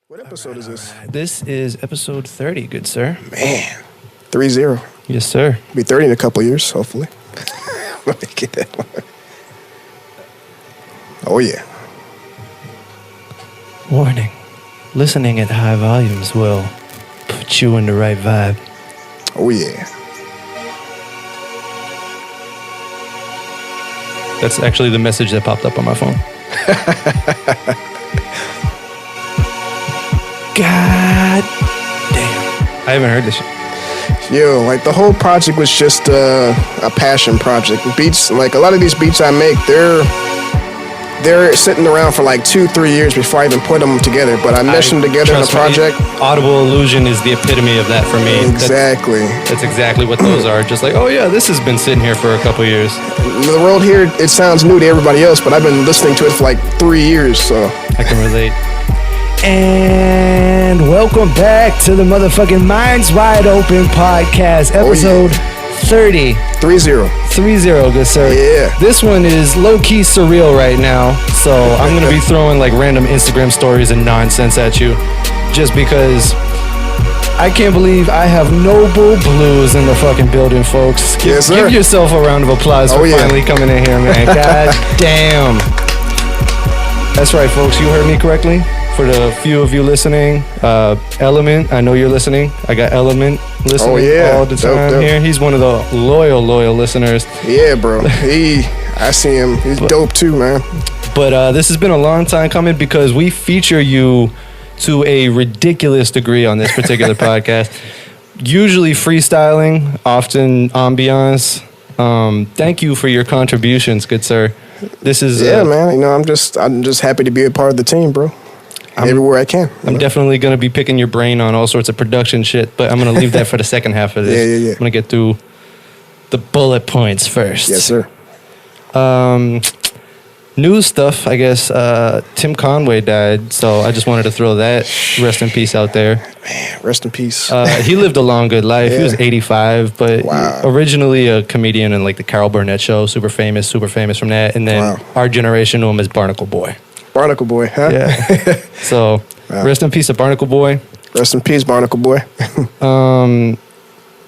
What episode is this? This is episode 30, good sir. Man, 30. Yes, sir. Be 30 in a couple years, hopefully. Let me get that one. Oh, yeah. Warning. Listening at high volumes will put you in the right vibe. Oh, yeah. That's actually the message that popped up on my phone. God damn. I haven't heard this shit. Yo, like the whole project was just a passion project. Beats, like a lot of these beats I make, they're sitting around for like 2-3 years before I even put them together. But I meshed them together in a project. Audible illusion is the epitome of that for me. Exactly. That's exactly what those are. Just like, oh yeah, this has been sitting here for a couple years. The world here, it sounds new to everybody else, but I've been listening to it for like 3 years, so. I can relate. And welcome back to the motherfucking Minds Wide Open podcast, episode 30. 30, good sir. Yeah. This one is low-key surreal right now, so I'm going to be throwing like random Instagram stories and nonsense at you just because I can't believe I have Noble Bluez in the fucking building, folks. Yes, sir. Give yourself a round of applause for finally coming in here, man. God damn. That's right, folks. You heard me correctly. For the few of you listening, Element, I know you're listening. I got Element listening all the time dope. Here. He's one of the loyal listeners. Yeah, bro. I see him. He's dope too, man. But this has been a long time coming because we feature you to a ridiculous degree on this particular podcast. Usually freestyling, often ambiance. Thank you for your contributions, good sir. This is man. You know, I'm just happy to be a part of the team, bro. Everywhere I can. I'm definitely going to be picking your brain on all sorts of production shit, but I'm going to leave that for the second half of this. Yeah. I'm going to get through the bullet points first. Yes, sir. News stuff, I guess. Tim Conway died, so I just wanted to throw that rest in peace out there. Man, rest in peace. He lived a long, good life. Yeah. He was 85, but wow. Originally a comedian in like the Carol Burnett show, super famous from that. And then our generation knew him as Barnacle Boy. Barnacle Boy, huh? Yeah. So, rest in peace to Barnacle Boy. Rest in peace, Barnacle Boy. The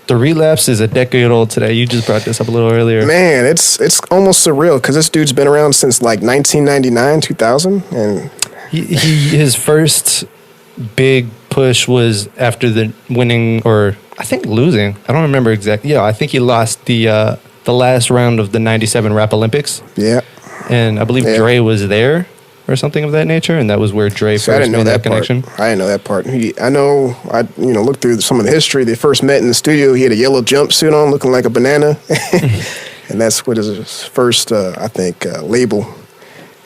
Relapse is a decade old today. You just brought this up a little earlier. Man, it's almost surreal because this dude's been around since like 1999, 2000. And his first big push was after the winning, or I think losing. I don't remember exactly. Yeah, I think he lost the last round of the 97 Rap Olympics. Yeah. And I believe Dre was there. Or something of that nature, and that was where Dre first made that connection. I didn't know that part. I looked through some of the history. They first met in the studio. He had a yellow jumpsuit on, looking like a banana, and that's what his first, label,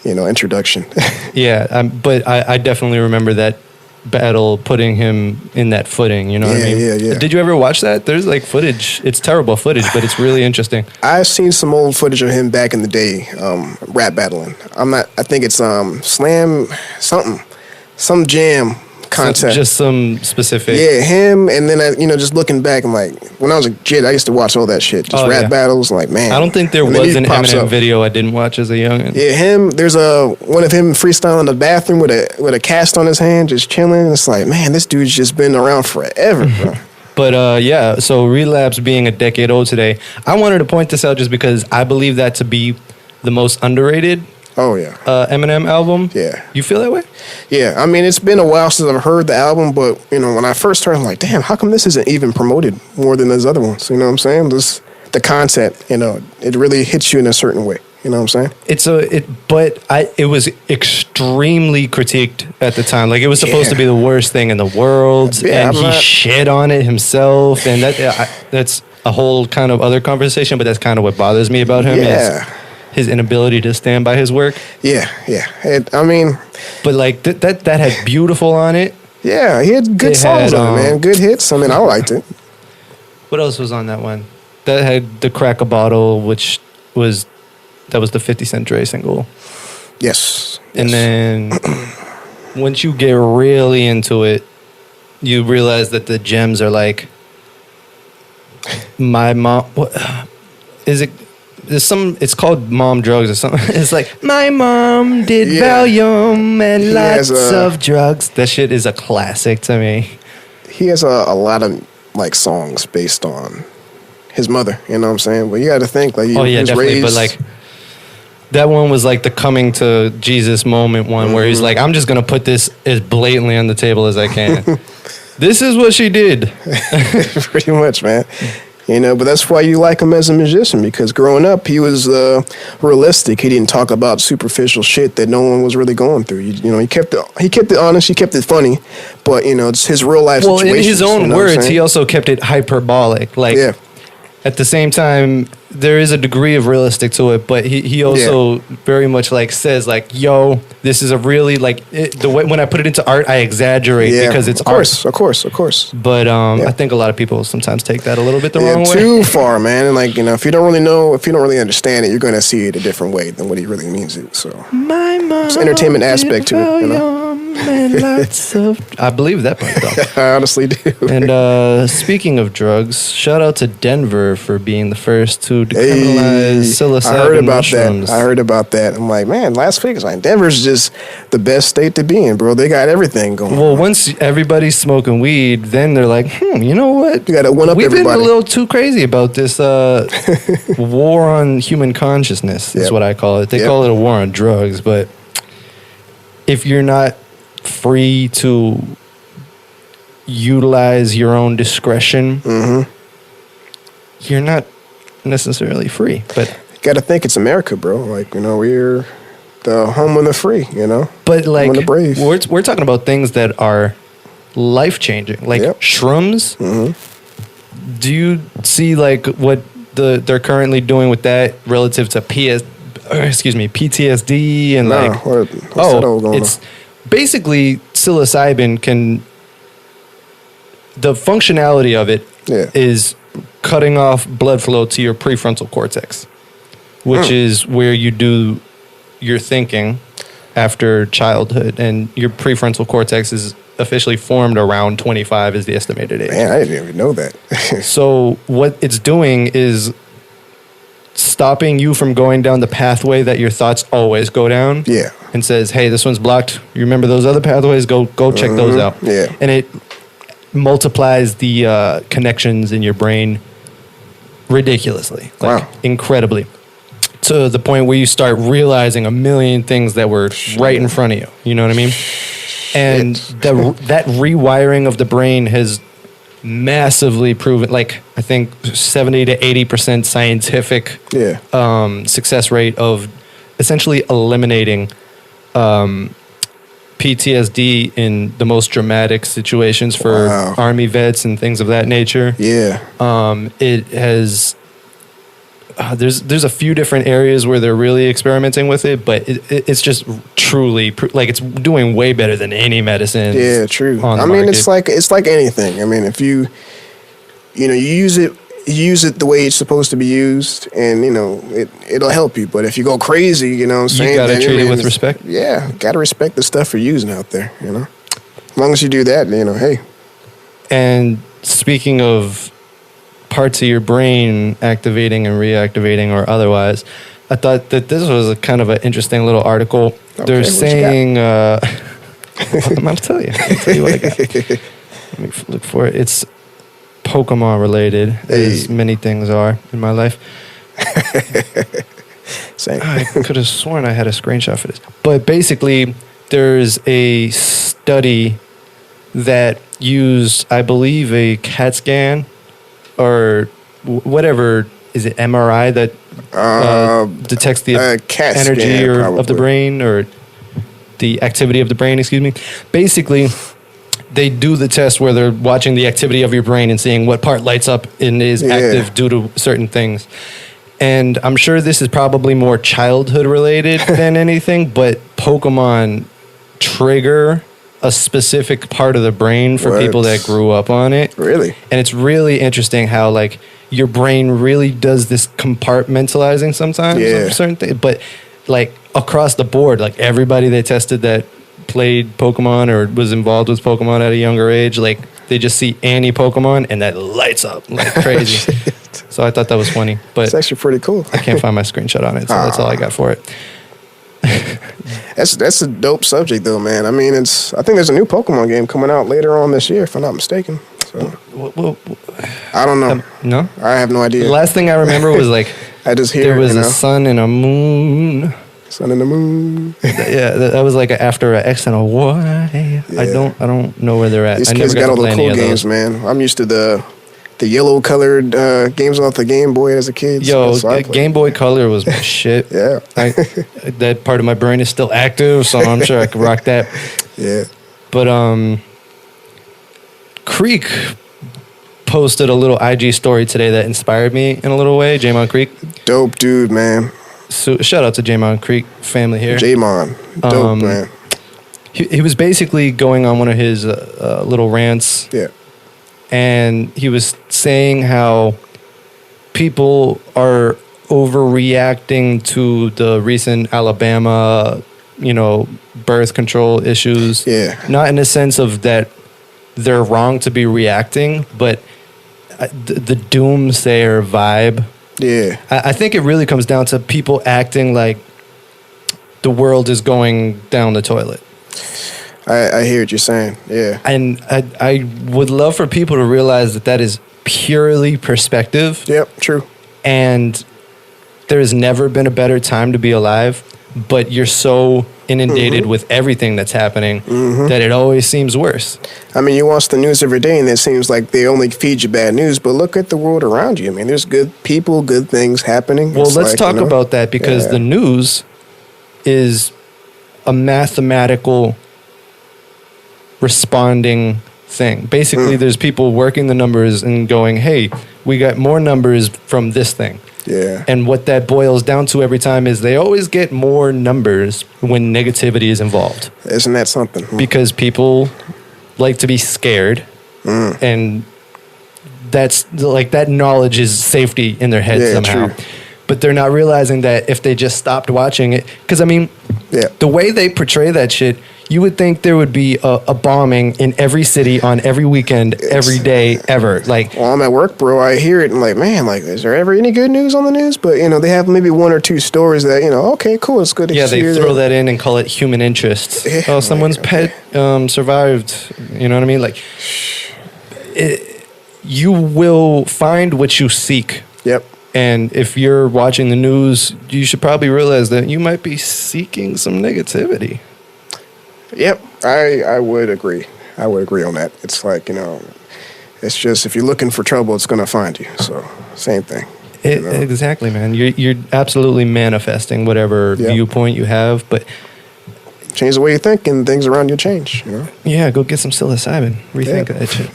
introduction. Yeah, but I definitely remember that battle putting him in that footing. You know what I mean? Yeah. Did you ever watch that? There's like footage. It's terrible footage, but it's really interesting. I've seen some old footage of him back in the day, rap battling. I think it's Slam something, some jam contest. Just some specific. Yeah, him, and then just looking back, I'm like, when I was a kid, I used to watch all that shit, just rap battles. Like, man, I don't think there was an Eminem video I didn't watch as a youngin'. Yeah, him. There's one of him freestyling in the bathroom with a cast on his hand, just chilling. It's like, man, this dude's just been around forever, bro. But so Relapse being a decade old today, I wanted to point this out just because I believe that to be the most underrated. Oh, yeah. Eminem album? Yeah. You feel that way? Yeah. I mean, it's been a while since I've heard the album, but, when I first heard it, I'm like, damn, how come this isn't even promoted more than those other ones? You know what I'm saying? The content, it really hits you in a certain way. You know what I'm saying? It was extremely critiqued at the time. Like, it was supposed to be the worst thing in the world, and he shit on it himself, and that's a whole kind of other conversation, but that's kind of what bothers me about him. Yeah. Is his inability to stand by his work. Yeah. But like that had Beautiful on it. Yeah, he had good songs on it, man. Good hits. I mean, I liked it. What else was on that one? That had the Crack a Bottle, that was the 50 Cent Dre single. Yes. And then once you get really into it, you realize that the gems are like My Mom. What is it? It's called mom drugs or something. It's like, my mom did Valium and lots of drugs. That shit is a classic to me. He has a lot of like songs based on his mother, you know what I'm saying? But you got to think like he was definitely. raised. But like that one was like the coming to Jesus moment one, where he's like, I'm just gonna put this as blatantly on the table as I can. This is what she did. Pretty much, man. You know, but that's why you like him as a musician, because growing up he was realistic. He didn't talk about superficial shit that no one was really going through. You know, he kept it honest. He kept it funny, but you know, it's his real life. Well, in his own words, he also kept it hyperbolic. Like, at the same time, there is a degree of realistic to it, but he also very much like says like, yo, this is a really like the way when I put it into art, I exaggerate because it's art. Of course. But I think a lot of people sometimes take that a little bit the wrong way. Too far, man. And like, you know, if you don't really understand it, you're going to see it a different way than what he really means it. So my mom, it's an entertainment aspect to it, you know. I believe that part though. I honestly do. And speaking of drugs, shout out to Denver for being the first to decriminalize psilocybin mushrooms. I heard about that. I'm like, man, Las Vegas, like Denver's just the best state to be in, bro. They got everything going. Well, once everybody's smoking weed, then they're like, you know what? You got to one up everybody. We've been a little too crazy about this war on human consciousness. Is what I call it. They call it a war on drugs, but if you're not free to utilize your own discretion, you're not necessarily free. But you got to think it's America, bro. Like, you know, we're the home of the free, you know. But like, home of the brave. We're talking about things that are life changing, like shrooms. Do you see like what they're currently doing with that relative to PTSD and it's basically psilocybin the functionality of it is cutting off blood flow to your prefrontal cortex, which is where you do your thinking after childhood, and your prefrontal cortex is officially formed around 25 is the estimated age. Man, I didn't even know that. So what it's doing is stopping you from going down the pathway that your thoughts always go down. Yeah. And says, hey, this one's blocked. You remember those other pathways? Go check those out. Yeah. And it multiplies the connections in your brain ridiculously. Like incredibly. To the point where you start realizing a million things that were right in front of you. You know what I mean? And that rewiring of the brain has massively proven, like I think 70 to 80% scientific success rate of essentially eliminating PTSD in the most dramatic situations for Army vets and things of that nature. Yeah. It has there's a few different areas where they're really experimenting with it, but it's just truly like it's doing way better than any medicine. Yeah, true. I mean, it's like anything. I mean, if you use it the way it's supposed to be used, and you know it'll help you. But if you go crazy, you know what I'm saying, you gotta treat it with respect. Yeah, gotta respect the stuff you're using out there. You know, as long as you do that, you know, hey. And speaking of parts of your brain activating and reactivating or otherwise, I thought that this was a kind of an interesting little article. Okay, they're saying, I'll tell you what I got. Let me look for it. It's Pokemon related, as many things are in my life. Same. I could have sworn I had a screenshot for this. But basically, there's a study that used, I believe, a CAT scan or whatever, is it MRI that detects the energy of the brain or the activity of the brain, excuse me. Basically, they do the test where they're watching the activity of your brain and seeing what part lights up and is active due to certain things. And I'm sure this is probably more childhood related than anything, but Pokemon trigger a specific part of the brain for people that grew up on it. Really? And it's really interesting how like your brain really does this compartmentalizing sometimes of certain things, but like across the board, like everybody they tested that played Pokemon or was involved with Pokemon at a younger age, like they just see any Pokemon and that lights up like crazy. So I thought that was funny. But it's actually pretty cool. I can't find my screenshot on it, so that's all I got for it. That's a dope subject, though, man. I mean, I think there's a new Pokemon game coming out later on this year, if I'm not mistaken. So I don't know. No? I have no idea. The last thing I remember was like, I just hear there was a sun and a moon. Sun and the moon. Yeah, that was like after an X and a Y. Yeah. I don't know where they're at. These kids got all the cool games, man. I'm used to the yellow colored games off the Game Boy as a kid. Yo, Game Boy Color was my shit. Yeah. That part of my brain is still active, so I'm sure I could rock that. Yeah. But Creek posted a little IG story today that inspired me in a little way. Jamon Creek. Dope dude, man. So shout out to Jamon Creek family here. Jamon. Dope, man. He was basically going on one of his little rants. Yeah. And he was saying how people are overreacting to the recent Alabama, birth control issues. Yeah. Not in the sense of that they're wrong to be reacting, but the doomsayer vibe. Yeah. I think it really comes down to people acting like the world is going down the toilet. I hear what you're saying. Yeah. And I would love for people to realize that is purely perspective. Yep, true. And there has never been a better time to be alive, but you're so inundated with everything that's happening that it always seems worse. I mean, you watch the news every day and it seems like they only feed you bad news, but look at the world around you. I mean, there's good people, good things happening. Well, let's talk about that because the news is a mathematical responding thing. Basically, there's people working the numbers and going, hey, we got more numbers from this thing. Yeah. And what that boils down to every time is they always get more numbers when negativity is involved. Isn't that something? Because people like to be scared. And that's like that knowledge is safety in their head somehow. True. But they're not realizing that if they just stopped watching it, because I mean, the way they portray that shit, you would think there would be a bombing in every city on every weekend, every day, ever. Like, well, I'm at work, bro. I hear it and like, man, like, is there ever any good news on the news? But they have maybe one or two stories that okay, cool, it's good to hear. Yeah, they throw that in and call it human interest. Yeah, oh, someone's pet survived. You know what I mean? Like, you will find what you seek. Yep. And if you're watching the news, you should probably realize that you might be seeking some negativity. Yep, I would agree. I would agree on that. It's like, it's just if you're looking for trouble, it's going to find you. So, same thing. Exactly, man. You're absolutely manifesting whatever viewpoint you have, but change the way you think and things around you change, Yeah, go get some psilocybin. Rethink that shit.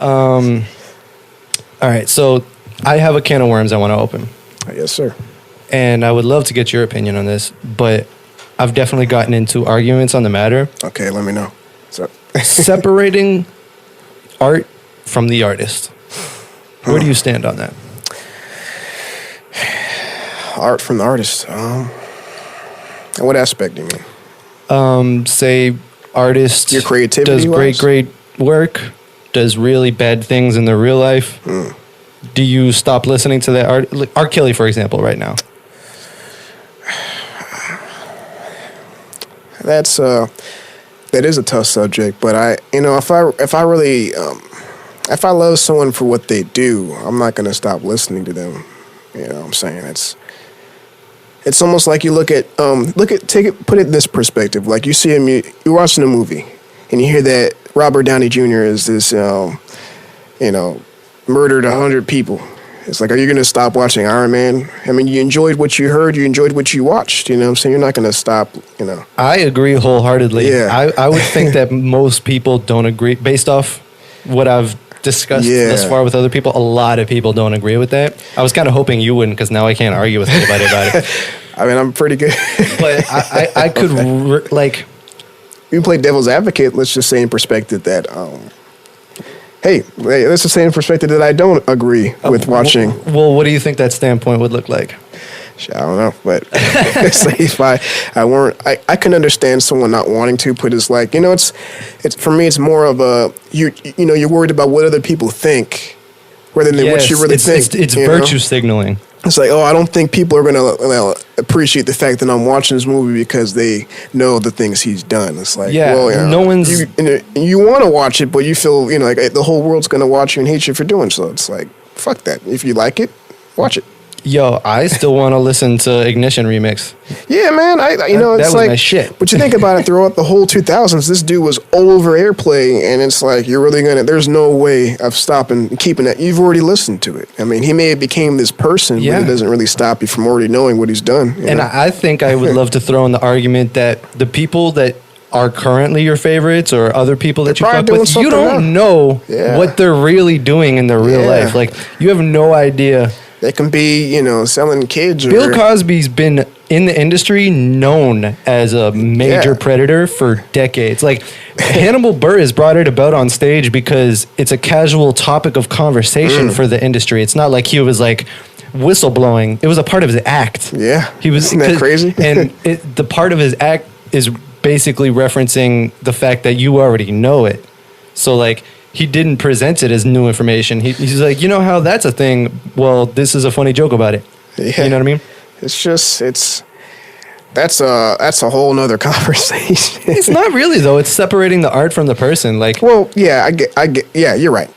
All right, so I have a can of worms I want to open. Yes, sir. And I would love to get your opinion on this, but I've definitely gotten into arguments on the matter. Okay, let me know. So separating art from the artist. Where do you stand on that? Art from the artist. In what aspect do you mean? Say artist your creativity does great work, does really bad things in their real life. Do you stop listening to that art? Like R. Kelly, for example, right now. That is a tough subject, but if I love someone for what they do, I'm not going to stop listening to them. You know what I'm saying? It's almost like you put it in this perspective. Like you see you're watching a movie and you hear that Robert Downey Jr. is this, murdered 100 people. It's like, are you going to stop watching Iron Man? I mean, you enjoyed what you heard, you enjoyed what you watched, you know what I'm saying? You're not going to stop, I agree wholeheartedly. Yeah. I would think that most people don't agree. Based off what I've discussed thus far with other people, a lot of people don't agree with that. I was kind of hoping you wouldn't, because now I can't argue with anybody about it. I mean, I'm pretty good. But I could, You can play devil's advocate, let's just say in perspective that... Hey, let's just say in perspective that I don't agree with watching. Well, what do you think that standpoint would look like? I don't know, but say if I can understand someone not wanting to, but it's like, it's for me, it's more of you're worried about what other people think rather than what you really think. It's virtue signaling. It's like, oh, I don't think people are going to appreciate the fact that I'm watching this movie because they know the things he's done. It's like, well, no one's... You want to watch it, but you feel, like the whole world's going to watch you and hate you for doing so. It's like, fuck that. If you like it, watch it. Yo, I still want to listen to Ignition remix. Yeah, man. It's was like my shit. But you think about it, throughout the whole 2000s, this dude was all over airplay, and it's like you're really there's no way of stopping, keeping that. You've already listened to it. I mean, he may have became this person, but it doesn't really stop you from already knowing what he's done. And I think I would love to throw in the argument that the people that are currently your favorites or other people that you fuck with, you don't know what they're really doing in their real life. Like, you have no idea. They can be, selling kids. Bill Cosby's been in the industry known as a major predator for decades. Like, Hannibal Buress brought it about on stage because it's a casual topic of conversation for the industry. It's not like he was like whistleblowing. It was a part of his act. Yeah. Isn't that crazy? And the part of his act is basically referencing the fact that you already know it. So, like, he didn't present it as new information. He's like, you know how that's a thing? Well, this is a funny joke about it. Yeah. You know what I mean? It's just, that's a whole nother conversation. It's not really, though. It's separating the art from the person. Like, well, yeah, I get, yeah, you're right.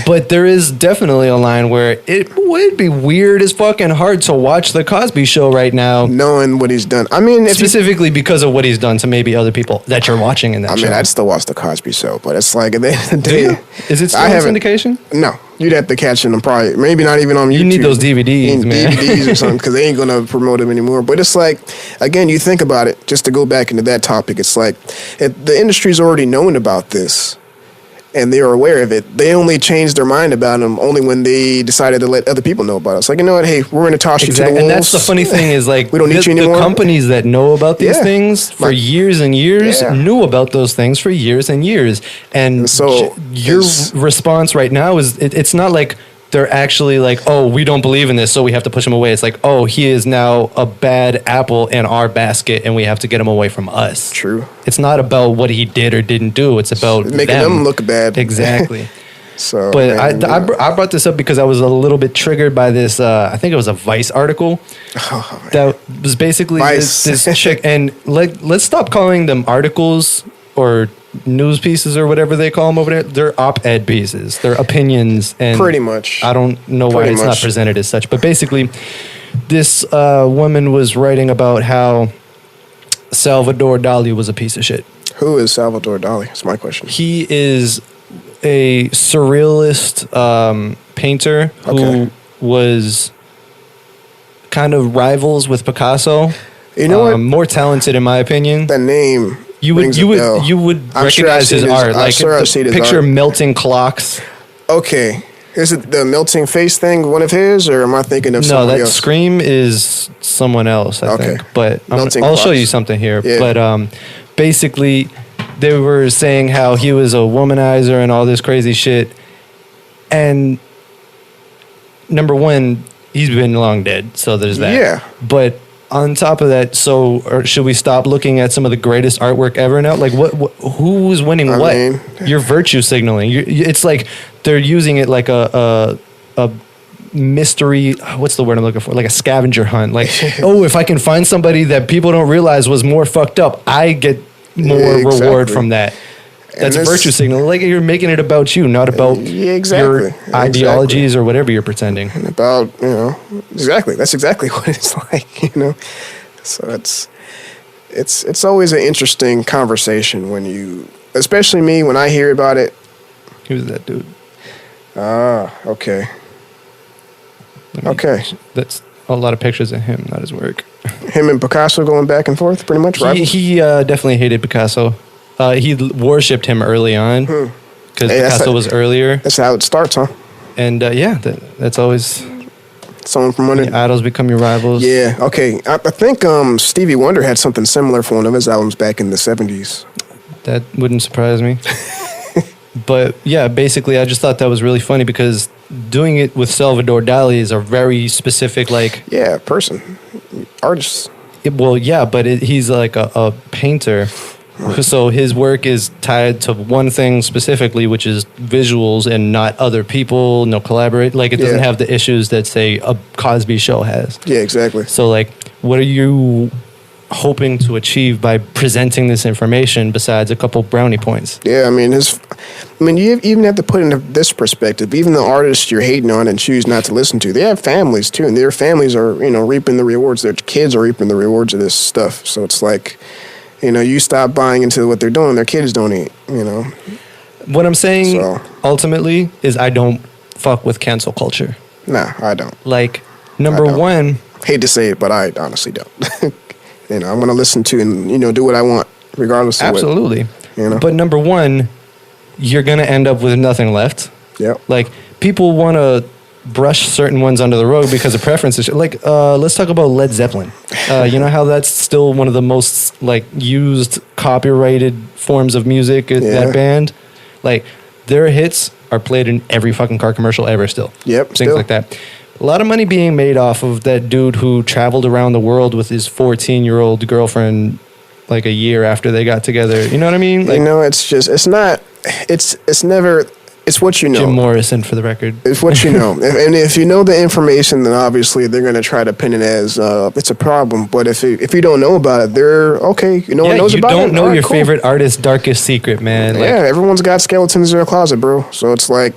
But there is definitely a line where it would be weird as fucking hard to watch The Cosby Show right now, knowing what he's done. I mean, specifically because of what he's done to maybe other people that you're watching in that show. I mean, I'd still watch The Cosby Show, but it's like at the end of the day, is it still on syndication? No. You'd have to catch them probably, maybe not even on YouTube. You need those DVDs, man. DVDs or something, because they ain't going to promote them anymore. But it's like, again, you think about it, just to go back into that topic, it's like the industry's already known about this, and they are aware of it. They only changed their mind about them only when they decided to let other people know about it. It's like, you know what, hey, we're going to toss you to the wolves. And that's the funny thing is, like, we don't need you anymore. The companies that know about these things for years and years knew about those things for years and years. And so your response right now is, it's not like they're actually like, oh, we don't believe in this, so we have to push him away. It's like, oh, he is now a bad apple in our basket, and we have to get him away from us. True. It's not about what he did or didn't do. It's about making them look bad. Exactly. So, but I brought this up because I was a little bit triggered by this. I think it was a Vice article that was basically this chick. And let's stop calling them articles or news pieces or whatever they call them over there. They're op-ed pieces. They're opinions, and pretty much. I don't know why it's not presented as such, but basically, this woman was writing about how Salvador Dali was a piece of shit. Who is Salvador Dali? That's my question. He is a surrealist painter who was kind of rivals with Picasso. You know what? More talented, in my opinion. That name. You would recognize his art. Like, picture melting clocks. Okay. Is it the melting face thing one of his, or am I thinking of someone else? No, that Scream is someone else, I think. But I'll show you something here. Yeah. But basically, they were saying how he was a womanizer and all this crazy shit. And number one, he's been long dead, so there's that. Yeah. But on top of that, or should we stop looking at some of the greatest artwork ever now? Like, who's winning what? You're virtue signaling. It's like they're using it like a mystery. What's the word I'm looking for? Like a scavenger hunt. Like, oh, if I can find somebody that people don't realize was more fucked up, I get more reward from that. That's virtue signal. Like, you're making it about you, not about your ideologies or whatever you're pretending. And about, exactly. That's exactly what it's like, So it's always an interesting conversation especially me, when I hear about it. Who's that dude? Okay. Okay. That's a lot of pictures of him, not his work. Him and Picasso going back and forth, pretty much, right? He definitely hated Picasso. He worshipped him early on because Picasso was earlier. That's how it starts, huh? And that's always someone from under. Your idols become your rivals. Yeah. Okay. I think Stevie Wonder had something similar for one of his albums back in the 70s. That wouldn't surprise me. But yeah, basically, I just thought that was really funny because doing it with Salvador Dali is a very specific, person, artist. Well, yeah, but he's like a painter. So his work is tied to one thing specifically, which is visuals and not other people, no collaborate. Like, it doesn't have the issues that, say, a Cosby show has. Yeah, exactly. So, like, what are you hoping to achieve by presenting this information besides a couple brownie points? Yeah, I mean, you even have to put into this perspective. Even the artists you're hating on and choose not to listen to, they have families too, and their families are, reaping the rewards. Their kids are reaping the rewards of this stuff. So it's like, you stop buying into what they're doing, their kids don't eat. What I'm saying ultimately is I don't fuck with cancel culture. Nah, I don't. Like, number one, hate to say it, but I honestly don't. I'm going to listen to and, do what I want, regardless of absolutely. But number one, you're going to end up with nothing left. Yep. Like, people want to brush certain ones under the rug because of preferences. Like, let's talk about Led Zeppelin. You know how that's still one of the most, like, used copyrighted forms of music, that band? Like, their hits are played in every fucking car commercial ever still. Yep, Things like that. A lot of money being made off of that dude who traveled around the world with his 14-year-old girlfriend like a year after they got together. You know what I mean? Like, it's what you know. Jim Morrison, for the record. It's what you know. If you know the information, then obviously they're going to try to pin it as it's a problem. But if you don't know about it, they're okay. No one knows about it. You don't know your favorite artist's darkest secret, man. Yeah, everyone's got skeletons in their closet, bro. So it's like,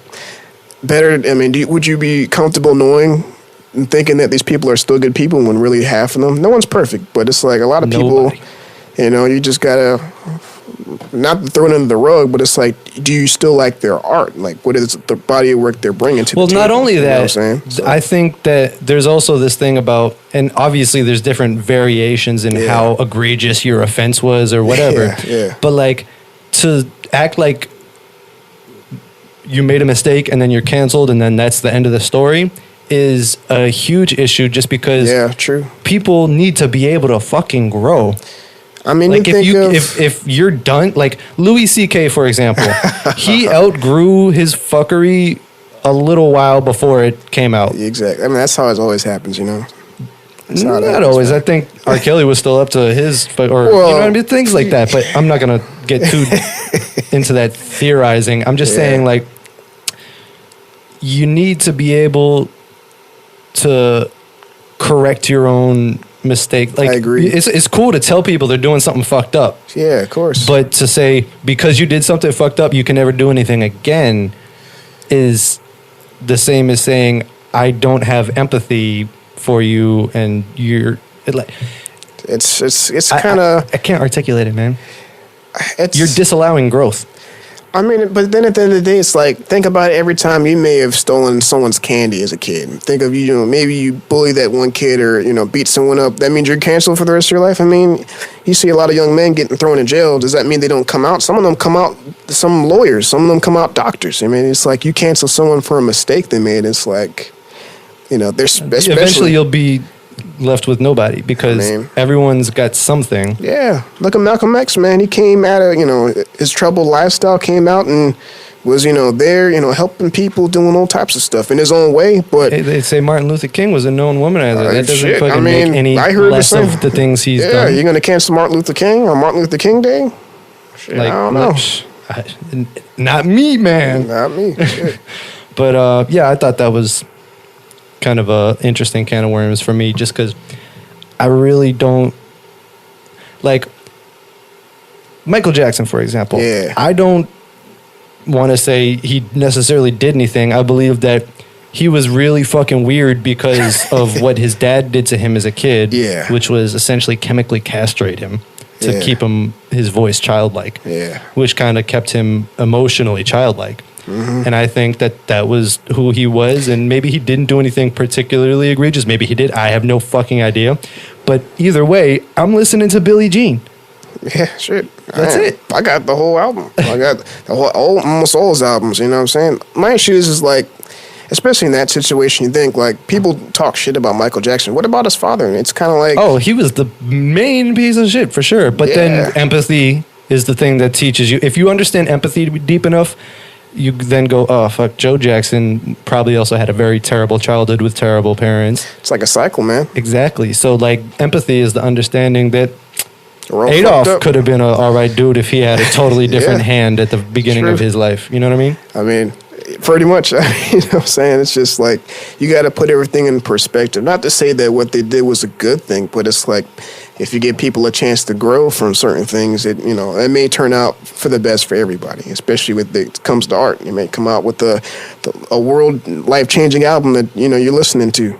better. I mean, would you be comfortable knowing and thinking that these people are still good people when really half of them? No one's perfect, but it's like a lot of people. You just gotta not throw it under the rug, but it's like, do you still like their art? Like, what is the body of work they're bringing to the table? Well, not only that, you know what I'm saying? So. I think that there's also this thing about, and obviously there's different variations in how egregious your offense was or whatever. Yeah. But like, to act like you made a mistake and then you're canceled and then that's the end of the story is a huge issue, just because people need to be able to fucking grow. I mean, like, if you're done, like Louis C.K., for example, he outgrew his fuckery a little while before it came out. Exactly. I mean, that's how it always happens, Not always. I think R. Kelly was still up to his, you know what I mean? Things like that. But I'm not going to get too into that theorizing. I'm just saying, like, you need to be able to correct your own mistake. Like, I agree. It's cool to tell people they're doing something fucked up. Yeah, of course. But to say, because you did something fucked up, you can never do anything again is the same as saying, I don't have empathy for you and you're... It's kind of... I can't articulate it, man. You're disallowing growth. I mean, but then at the end of the day, it's like, think about it every time you may have stolen someone's candy as a kid. Think of, maybe you bully that one kid or, beat someone up. That means you're canceled for the rest of your life. I mean, you see a lot of young men getting thrown in jail. Does that mean they don't come out? Some of them come out, some lawyers, some of them come out doctors. I mean, it's like you cancel someone for a mistake they made. It's like, there's eventually you'll be left with nobody because everyone's got something. Yeah. Look at Malcolm X, man. He came out of, his troubled lifestyle, came out and was, there, helping people, doing all types of stuff in his own way. But they say Martin Luther King was a known womanizer. That doesn't fucking make any less of the things he's done. Yeah, you're going to cancel Martin Luther King on Martin Luther King Day? Shit, I don't know. Not me, man. Not me. But, I thought that was kind of a interesting can of worms for me, just because I really don't like Michael Jackson, for example. I don't want to say he necessarily did anything. I believe that he was really fucking weird because of what his dad did to him as a kid, which was essentially chemically castrate him to keep his voice childlike, which kind of kept him emotionally childlike. Mm-hmm. And I think that was who he was, and maybe he didn't do anything particularly egregious. Maybe he did. I have no fucking idea. But either way, I'm listening to Billie Jean. Yeah, shit. That's it. I got the whole album. I got the whole, almost all his albums, you know what I'm saying? My issue is like, especially in that situation, you think, like, people talk shit about Michael Jackson. What about his father? And it's kind of like... Oh, he was the main piece of shit, for sure. But then empathy is the thing that teaches you. If you understand empathy deep enough... You then go, oh, fuck, Joe Jackson probably also had a very terrible childhood with terrible parents. It's like a cycle, man. Exactly. So, like, empathy is the understanding that We're all fucked Adolf up. could have been an all right dude if he had a totally different Yeah. hand at the beginning of his life. You know what I mean? I mean, pretty much. You know what I'm saying? It's just like you got to put everything in perspective. Not to say that what they did was a good thing, but it's like if you give people a chance to grow from certain things, it may turn out for the best for everybody. Especially when it comes to art, you may come out with a world life changing album that you're listening to.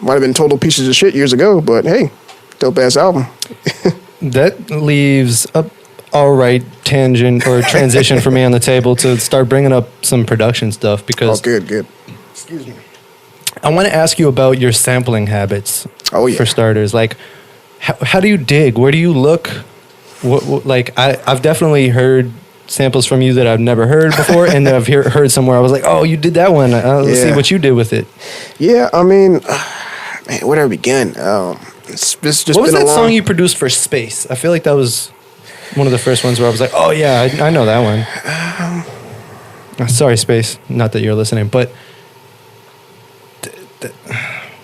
Might have been total pieces of shit years ago, but hey, dope ass album. That leaves a all right tangent or transition for me on the table to start bringing up some production stuff because Good. Excuse me. I want to ask you about your sampling habits. Oh, yeah. For starters, like how do you dig? Where do you look? What like I've definitely heard samples from you that I've never heard before, and that I've heard somewhere I was like, oh, you did that one. Let's see what you did with it. Yeah, I mean, man, where do I begin? It's just what was been that a long... song you produced for Space? I feel like that was one of the first ones where I was like, oh yeah, I know that one. Sorry, Space. Not that you're listening, but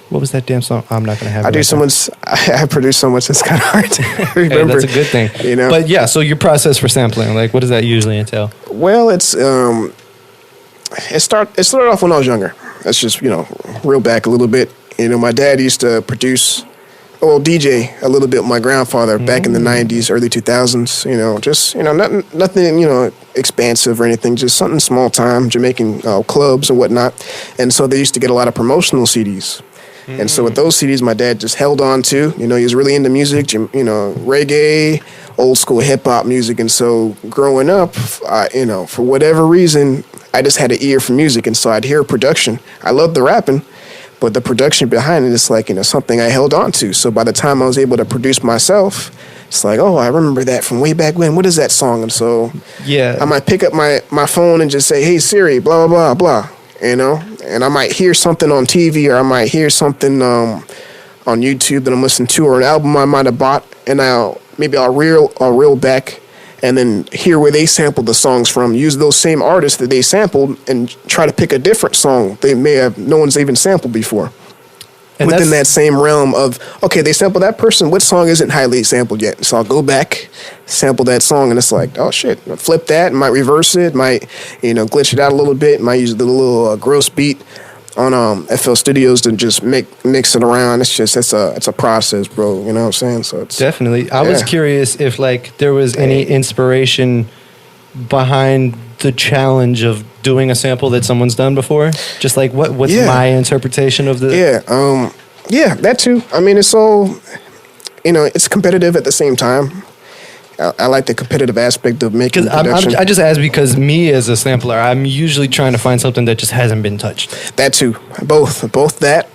what was that damn song? I'm not gonna have. I produce so much. It's kind of hard to remember. Hey, that's a good thing, But yeah, so your process for sampling, like, what does that usually entail? Well, it started off when I was younger. That's just reel back a little bit. My dad used to produce, DJ a little bit with my grandfather back in the 90s, early 2000s. Nothing expansive or anything, just something small time, Jamaican clubs and whatnot. And so they used to get a lot of promotional CDs. And so with those CDs, my dad just held on to. He was really into music, reggae, old school hip hop music. And so growing up, for whatever reason, I just had an ear for music. And so I'd hear production. I loved the rapping, but the production behind it is like, something I held on to. So by the time I was able to produce myself, it's like, oh, I remember that from way back when. What is that song? And so I might pick up my phone and just say, hey, Siri, blah, blah, blah, blah. And I might hear something on TV, or I might hear something on YouTube that I'm listening to, or an album I might have bought, and I'll reel back and then hear where they sampled the songs from, use those same artists that they sampled, and try to pick a different song no one's even sampled before. And within that same realm of, okay, they sampled that person, what song isn't highly sampled yet? So I'll go back, sample that song, and it's like, oh shit, I'll flip that, might reverse it, might, glitch it out a little bit, might use the little gross beat on FL Studios to just mix it around. It's a process, bro. You know what I'm saying? So it's definitely. I was curious if there was any inspiration behind the challenge of doing a sample that someone's done before. Just like what's my interpretation of the that too. I mean, it's all it's competitive at the same time. I like the competitive aspect of making production. I just ask because me as a sampler, I'm usually trying to find something that just hasn't been touched. That too. Both that.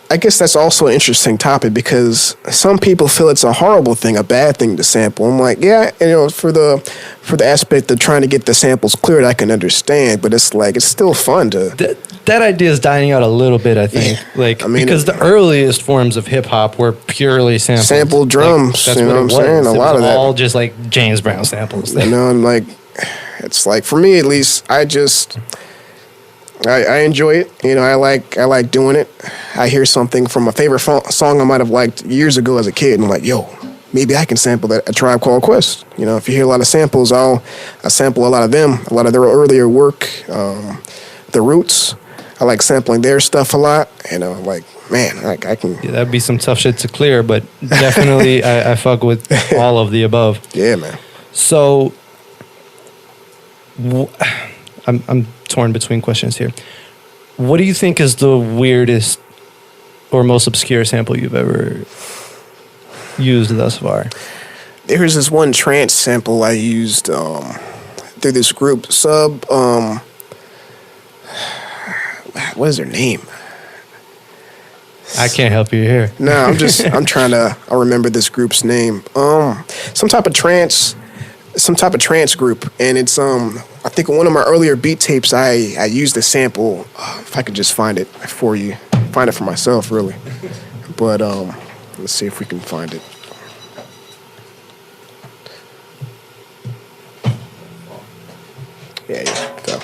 I guess that's also an interesting topic because some people feel it's a horrible thing, a bad thing to sample. I'm like, for the aspect of trying to get the samples cleared, I can understand, but it's like it's still fun to. That idea is dying out a little bit, I think. Yeah. Because the earliest forms of hip hop were purely samples. Sample drums. That's what I'm saying. A lot of that. All just like James Brown samples. And like, it's like for me at least, I enjoy it. I like doing it. I hear something from a favorite song I might have liked years ago as a kid, and I'm like, yo, maybe I can sample that. A Tribe Called Quest. If you hear a lot of samples, I sample a lot of them, a lot of their earlier work, The Roots. I like sampling their stuff a lot. Like, man, I can. Yeah, that'd be some tough shit to clear, but definitely I fuck with all of the above. Yeah, man. So, I'm torn between questions here. What do you think is the weirdest or most obscure sample you've ever used thus far? There's this one trance sample I used through this group, what is their name? I can't help you here. No, I'm trying to remember this group's name. Some type of trance group, and it's I think in one of my earlier beat tapes I used a sample. If I could just find it for you, find it for myself really. But let's see if we can find it. Yeah, go.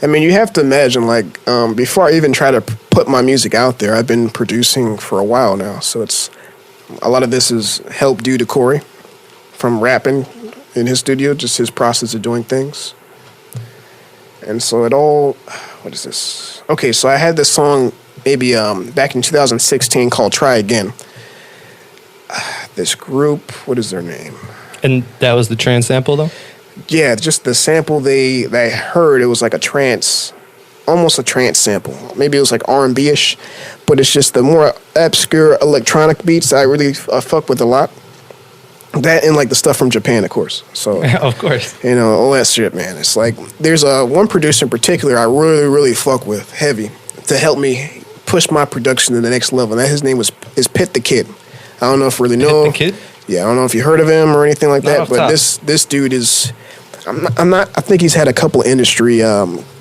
I mean, you have to imagine, like, before I even try to put my music out there, I've been producing for a while now. So it's a lot of this is help due to Corey from rapping in his studio, just his process of doing things. And so it all, what is this? Okay, so I had this song maybe back in 2016 called Try Again. This group, what is their name? And that was the trance sample, though? Yeah, just the sample they heard, it was like a trance, almost a trance sample. Maybe it was like R&B-ish, but it's just the more obscure electronic beats I really fuck with a lot. That and like the stuff from Japan, of course. So of course, you know, all that shit, man. It's like there's one producer in particular I really, really fuck with heavy to help me push my production to the next level. And that his name is Pit the Kid. I don't know if you really know. Pit the Kid? Yeah, I don't know if you heard of him or anything like that. But top. this dude is, I'm not. I think he's had a couple industry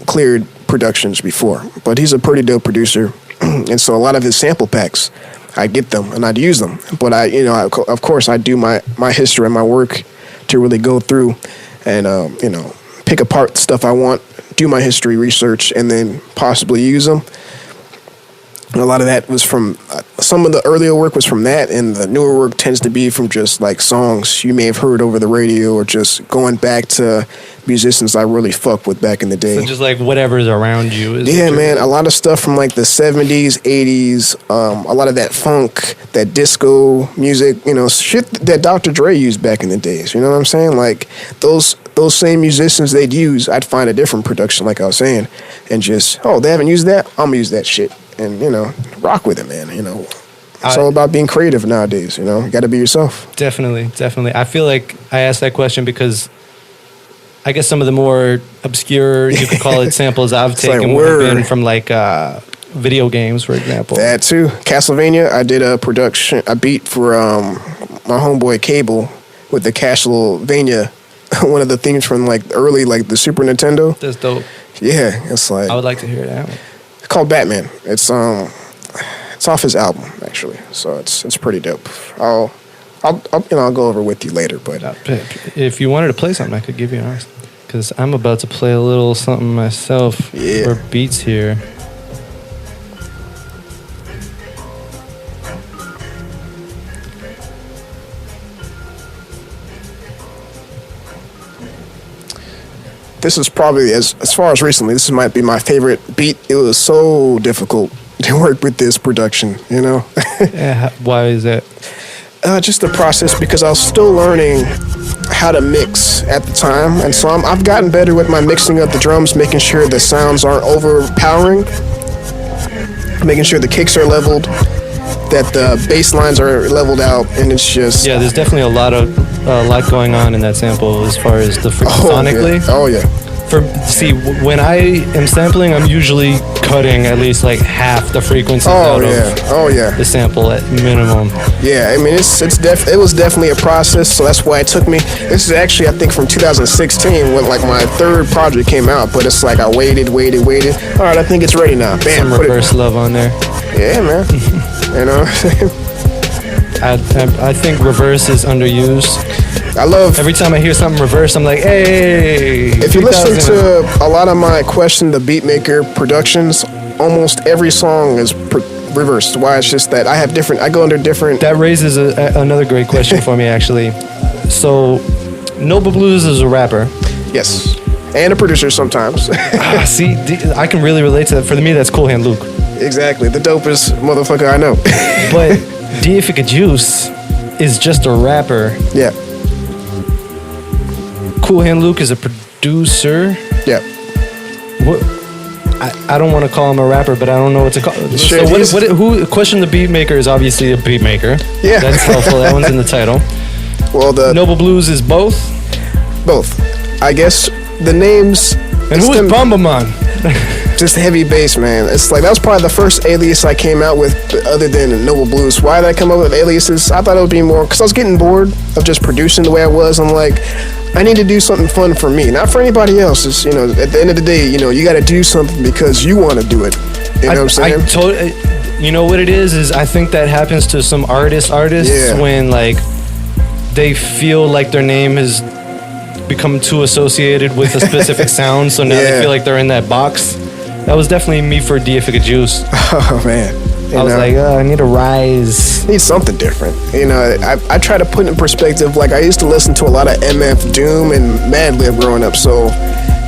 cleared productions before, but he's a pretty dope producer. And so a lot of his sample packs, I get them and I'd use them. But of course, I do my history and my work to really go through and, pick apart stuff I want, do my history research, and then possibly use them. And a lot of that was from, some of the earlier work was from that, and the newer work tends to be from just like songs you may have heard over the radio or just going back to musicians I really fucked with back in the day. So just like whatever's around you. Yeah, man, a lot of stuff from like the 70s, 80s, a lot of that funk, that disco music, shit that Dr. Dre used back in the days, you know what I'm saying? Like those same musicians they'd use, I'd find a different production, like I was saying, and just, they haven't used that? I'm gonna use that shit. And, rock with it, man, It's all about being creative nowadays, You got to be yourself. Definitely. I feel like I asked that question because I guess some of the more obscure, you could call it, samples I've taken would have been from like video games, for example. That too. Castlevania, I did a beat for my homeboy Cable with the Castlevania, one of the themes from like early, like the Super Nintendo. That's dope. Yeah, it's like, I would like to hear that one. It's called Batman. It's off his album actually, so it's pretty dope. I'll go over with you later, but if you wanted to play something, I could give you an artist because I'm about to play a little something myself for beats here. This is probably, as far as recently, this might be my favorite beat. It was so difficult to work with this production, Yeah, why is that? Just the process, because I was still learning how to mix at the time. And so I've gotten better with my mixing of the drums, making sure the sounds aren't overpowering, making sure the kicks are leveled, that the bass lines are leveled out, and it's just... Yeah, there's definitely a lot going on in that sample as far as the sonically. Oh, yeah. When I am sampling, I'm usually cutting at least like half the frequency out of the sample at minimum. Yeah, I mean, it was definitely a process, so that's why it took me... This is actually, I think, from 2016 when like my third project came out, but it's like I waited. All right, I think it's ready now. Bam, some reverse love on there. Yeah, man. I think reverse is underused. I love... Every time I hear something reverse, I'm like, hey! If you listen to a lot of my Question the Beatmaker productions, almost every song is reversed. Why? It's just that I go under different... That raises another great question for me, actually. So, Noble Bluez is a rapper. Yes. And a producer sometimes. See, I can really relate to that. For me, that's Cool Hand Luke. Exactly. The dopest motherfucker I know. But Deific Educe is just a rapper. Yeah. Cool Hand Luke is a producer. Yeah. What? I don't want to call him a rapper, but I don't know what to call. Sure, so who? Question the Beatmaker is obviously a beat maker. Yeah. That's helpful. That one's in the title. Well, the Noble Bluez is both. Both. I guess the names. And who is Bomberman? Just heavy bass, man. It's like that was probably the first alias I came out with, other than Noble Bluez. Why did I come up with aliases? I thought it would be more because I was getting bored of just producing the way I was. I'm like, I need to do something fun for me, not for anybody else. It's, at the end of the day, you got to do something because you want to do it. You know what I'm saying? You know what it is I think that happens to some artists when like they feel like their name has become too associated with a specific sound, so now they feel like they're in that box. That was definitely me for Deific Educe. Oh man. I was like, I need a rise. Need something different. You know, I try to put in perspective, like I used to listen to a lot of MF Doom and Madlib growing up, so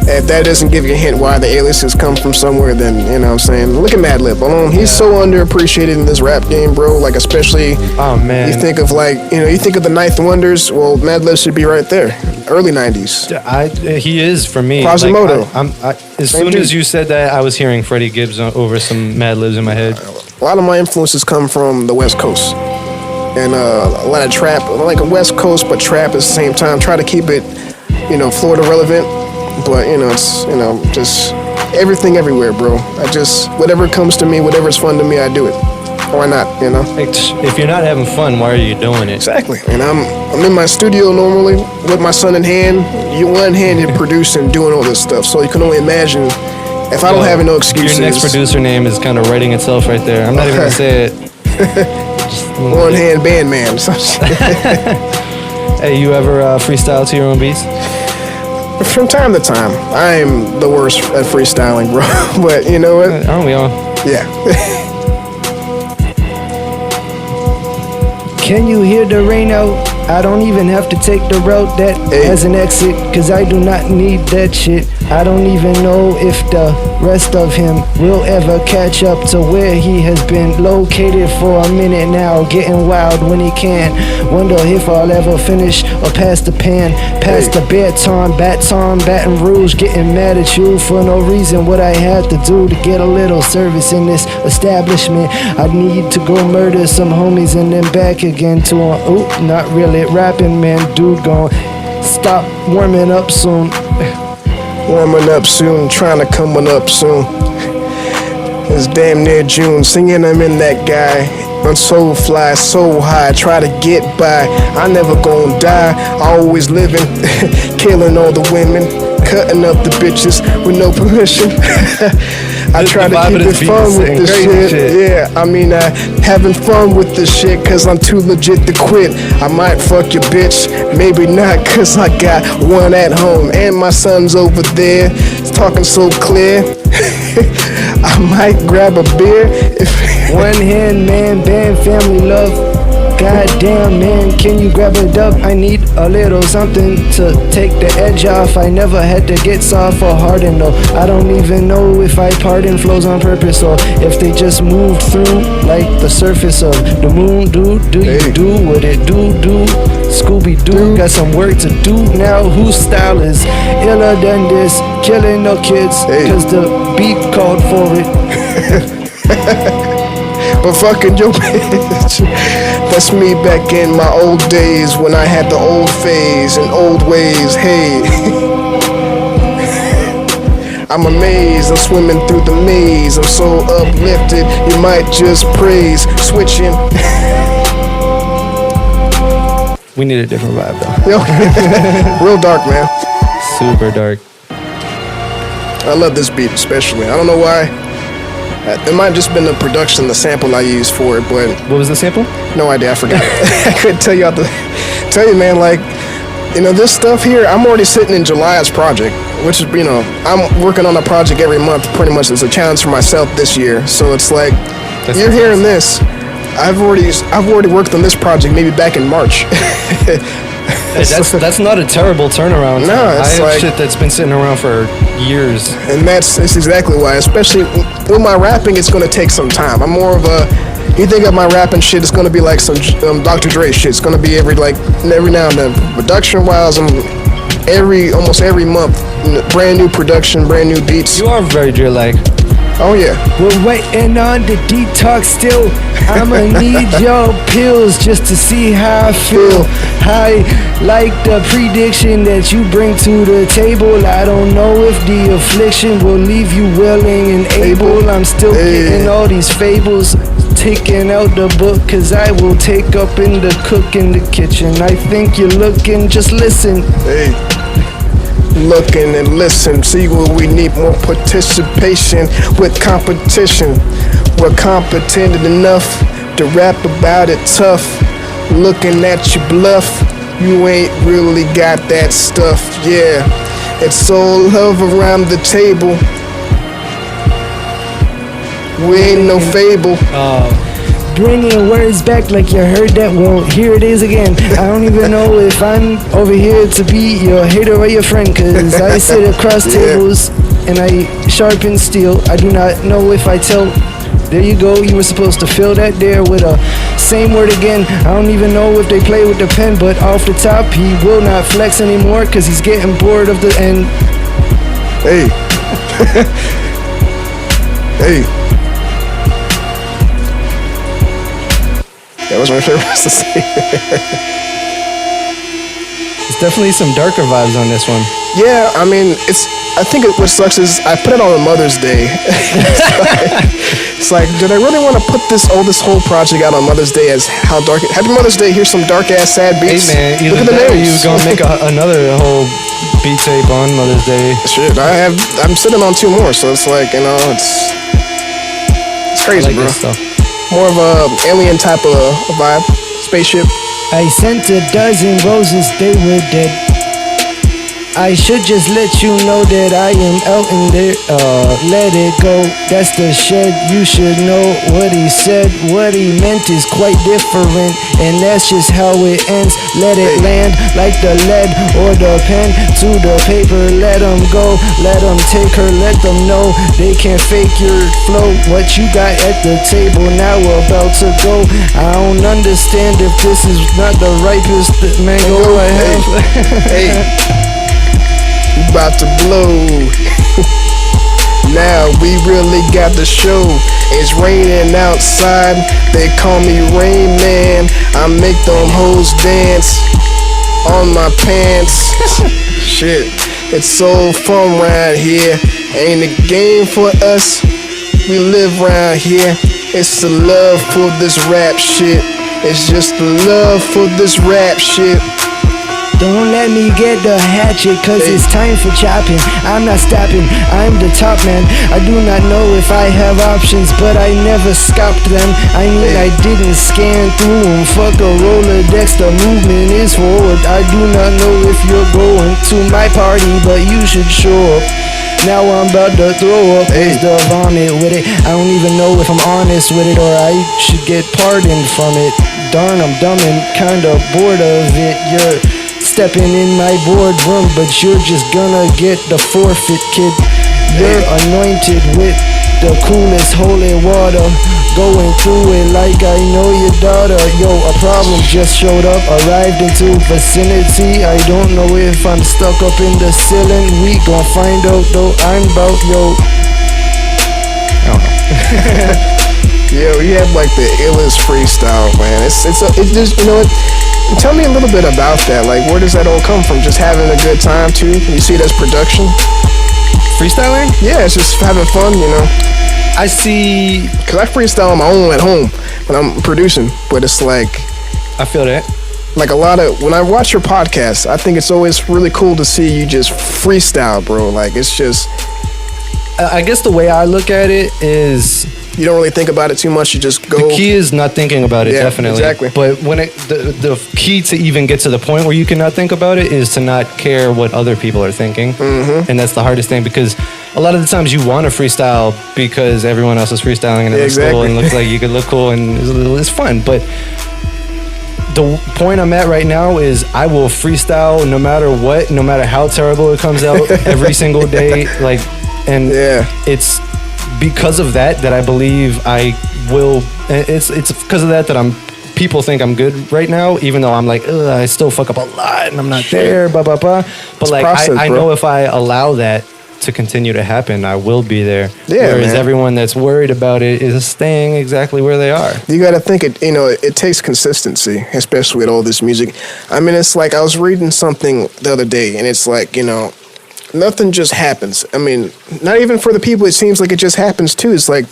if that doesn't give you a hint why the aliases come from somewhere, then, you know what I'm saying, look at Madlib alone. He's so underappreciated in this rap game, bro. Like, especially, oh man, you think of like, you know, you think of the Ninth Wonders, well, Madlib should be right there. Early 90s. He is for me. Quasimodo. Like, as soon as you said that, I was hearing Freddie Gibbs over some Madlibs in my head. A lot of my influences come from the West Coast. And a lot of trap, like a West Coast, but trap at the same time. Try to keep it, you know, Florida relevant. But, you know, it's, you know, just everything everywhere, bro. I just, whatever comes to me, whatever's fun to me, I do it. Why not, you know? If you're not having fun, why are you doing it? Exactly. And I'm in my studio normally with my son in hand. You one-handed producing, doing all this stuff. So you can only imagine if I don't have no excuses. Your next producer name is kind of writing itself right there. I'm not even going to say it. One-hand band man. Hey, you ever freestyle to your own beats? From time to time. I'm the worst at freestyling, bro. But you know what? Aren't we all? Yeah. Can you hear the rain out? I don't even have to take the route that has an exit, cause I do not need that shit. I don't even know if the rest of him will ever catch up to where he has been located for a minute now, getting wild when he can. Wonder if I'll ever finish or pass the pan, pass the Baton Rouge, getting mad at you for no reason. What I had to do to get a little service in this establishment. I need to go murder some homies and then back again to not really rapping, man. Dude gon' stop warming up soon. Warming up soon, trying to come on up soon. It's damn near June, singing I'm in that guy. I'm so fly, so high, try to get by. I never gon' die, always living, killing all the women, cutting up the bitches with no permission. I try to keep it fun with this shit. Yeah, I mean, having fun with this shit, cause I'm too legit to quit. I might fuck your bitch, maybe not, cause I got one at home. And my son's over there, it's talking so clear. I might grab a beer if one hand man band, family love. Goddamn man, can you grab a dub? I need a little something to take the edge off. I never had to get soft or hardened though. I don't even know if I pardon flows on purpose or if they just moved through like the surface of the moon. Do you do what it do? Scooby-Doo, got some work to do now. Whose style is iller than this? Killing no kids, cause the beat called for it. But fucking your bitch. That's me back in my old days when I had the old phase and old ways. Hey, I'm amazed. I'm swimming through the maze. I'm so uplifted. You might just praise. Switching. We need a different vibe though. Yo, real dark, man. Super dark. I love this beat especially. I don't know why. It might have just been the production, the sample I used for it, but... What was the sample? No idea, I forgot. I couldn't tell you, man, like, you know, this stuff here, I'm already sitting in July's project, which is, you know, I'm working on a project every month, pretty much. It's a challenge for myself this year, so it's like, you're hearing this. I've already worked on this project maybe back in March. That's not a terrible turnaround. No, I have like, shit that's been sitting around for years. And that's exactly why. Especially with my rapping, it's going to take some time. I'm more of a... You think of my rapping shit, it's going to be like some Dr. Dre shit. It's going to be every now and then. Production-wise, I'm almost every month, brand new production, brand new beats. You are very Dre-like. Oh yeah. We're waiting on the detox still. I'ma need your pills just to see how I feel. I like the prediction that you bring to the table. I don't know if the affliction will leave you willing and able. I'm still getting all these fables, taking out the book, cause I will take up in the cook in the kitchen. I think you're looking, just listen. Looking and listen, see what we need, more participation with competition. We're competent enough to rap about it tough. Looking at you bluff, You ain't really got that stuff, yeah. It's all love around the table. We ain't no fable. Bringing words back like you heard that. Well, here it is again. I don't even know if I'm over here to be your hater or your friend, cause I sit across tables and I sharpen steel. I do not know if I tell. There you go. You were supposed to fill that there with a same word again. I don't even know if they play with the pen, but off the top, he will not flex anymore cause he's getting bored of the end. Hey. Hey. That was my favorite to say. There's definitely some darker vibes on this one. Yeah, I mean, I think what sucks is I put it on Mother's Day. It's like, did I really want to put this whole project out on Mother's Day as how dark? Happy Mother's Day. Here's some dark ass sad beats. Hey man, look at the names. You gonna make another whole beat tape on Mother's Day? Shit, I'm sitting on 2 more, so it's like, you know, it's crazy, bro. More of a alien type of vibe, spaceship. I sent a dozen roses, they were dead. I should just let you know that I am out in there. Let it go, that's the shed. You should know what he said. What he meant is quite different, and that's just how it ends. Let it land like the lead or the pen to the paper. Let them go, let them take her, let them know they can't fake your flow. What you got at the table now about to go. I don't understand if this is not the ripest mango I have. Hey. About to blow. Now we really got the show. It's raining outside. They call me Rain Man. I make them hoes dance on my pants. Shit, it's so fun round here. Ain't a game for us. We live round here. It's the love for this rap shit. It's just the love for this rap shit. Don't let me get the hatchet, cause it's time for chopping. I'm not stopping, I'm the top man. I do not know if I have options, but I never scopped them. I mean, I didn't scan through them. Fuck a Rolodex, the movement is forward. I do not know if you're going to my party, but you should show up. Now I'm about to throw up, is the vomit with it. I don't even know if I'm honest with it, or I should get pardoned from it. Darn, I'm dumb and kinda bored of it. You're stepping in my boardroom, but you're just gonna get the forfeit, kid. You're anointed with the coolest holy water, going through it like I know your daughter. Yo, a problem just showed up, arrived into vicinity. I don't know if I'm stuck up in the ceiling. We gon' find out though. I'm about, yo. I don't know. Yo, you have like the illest freestyle, man. It's just, you know what? Tell me a little bit about that. Like, where does that all come from? Just having a good time too? You see it as production? Freestyling? Yeah, it's just having fun, you know. I see. Cause I freestyle on my own at home when I'm producing, but it's like, I feel that. Like a lot of, when I watch your podcast, I think it's always really cool to see you just freestyle, bro. Like, it's just, I guess the way I look at it is, you don't really think about it too much. You just go. The key is not thinking about it, definitely. Exactly. But when the key to even get to the point where you cannot think about it is to not care what other people are thinking. Mm-hmm. And that's the hardest thing, because a lot of the times you want to freestyle because everyone else is freestyling and it looks cool and looks like you could look cool and it's fun. But the point I'm at right now is I will freestyle no matter what, no matter how terrible it comes out every single day. Like, and it's because of that I believe I will. It's because of that people think I'm good right now, even though I'm like, I still fuck up a lot and I'm not there, blah blah blah. But like, I know if I allow that to continue to happen, I will be there. Yeah, whereas everyone that's worried about it is staying exactly where they are. You got to think it takes consistency, especially with all this music. I mean, it's like I was reading something the other day, and it's like, nothing just happens. I mean, not even for the people, it seems like it just happens too. It's like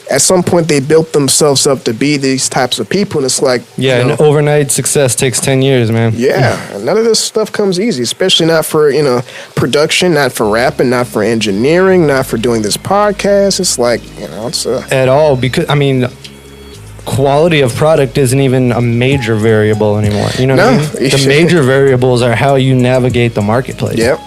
at some point they built themselves up to be these types of people, and it's like, and overnight success takes 10 years, man. Yeah, none of this stuff comes easy, especially not for production, not for rapping, not for engineering, not for doing this podcast. It's like, it's at all, because I mean, quality of product isn't even a major variable anymore. You know what I mean? The major variables are how you navigate the marketplace. Yep.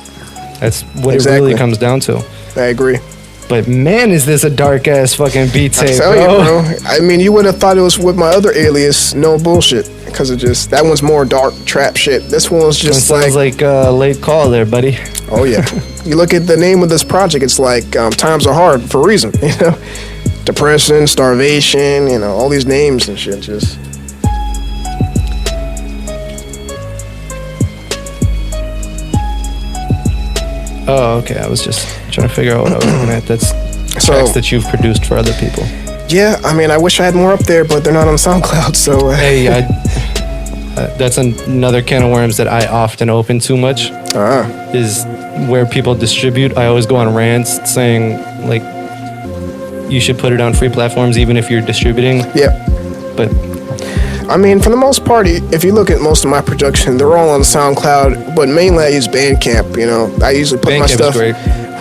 That's what it really comes down to. I agree. But man, is this a dark ass fucking beat tape, I tell you, bro. I mean, you would have thought it was with my other alias, No Bullshit, because it just, that one's more dark trap shit. This one was just sounds like a late call there, buddy. Oh yeah. You look at the name of this project, it's like times are hard for a reason, you know. Depression, starvation, you know, all these names and shit. Just. Oh, okay. I was just trying to figure out what I was looking at. That's tracks that you've produced for other people. Yeah, I mean, I wish I had more up there, but they're not on SoundCloud, so... Hey, that's another can of worms that I often open too much, is where people distribute. I always go on rants saying, like, you should put it on free platforms even if you're distributing. Yeah. But... I mean, for the most part, if you look at most of my production, they're all on SoundCloud, but mainly I use Bandcamp, you know. I usually put my stuff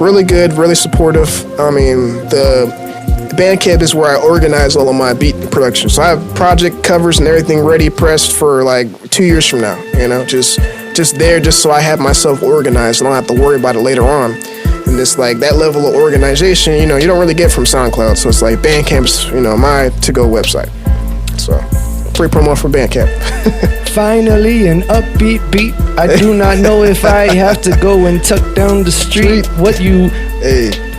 really good, really supportive. I mean, the Bandcamp is where I organize all of my beat production. So I have project covers and everything ready, pressed for like 2 years from now, you know, just there, just so I have myself organized and I don't have to worry about it later on. And it's like that level of organization, you know, you don't really get from SoundCloud. So it's like Bandcamp's, you know, my to-go website. So... free promo for Bandcamp. Finally, an upbeat beat. I do not know if I have to go and tuck down the street. What you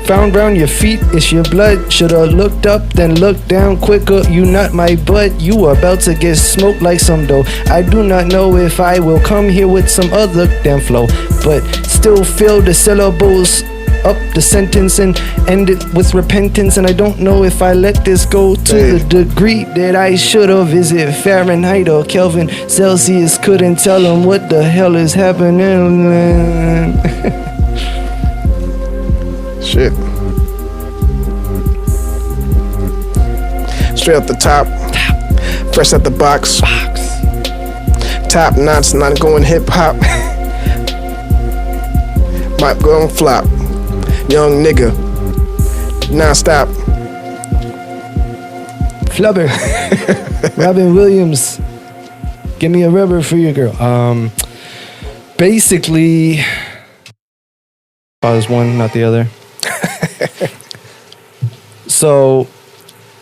found round your feet is your blood. Should've looked up, then looked down quicker. You not my bud. You about to get smoked like some dough. I do not know if I will come here with some other damn flow, but still feel the syllables up the sentence and end it with repentance. And I don't know if I let this go to the degree that I should have. Is it Fahrenheit or Kelvin? Celsius couldn't tell them what the hell is happening. Shit. Straight up the top. Fresh at the box. Top notch, not going hip hop. Might go and flop. Young nigga, non-stop. Flubber. Robin Williams. Give me a rubber for your girl. Basically, I was one, not the other. So,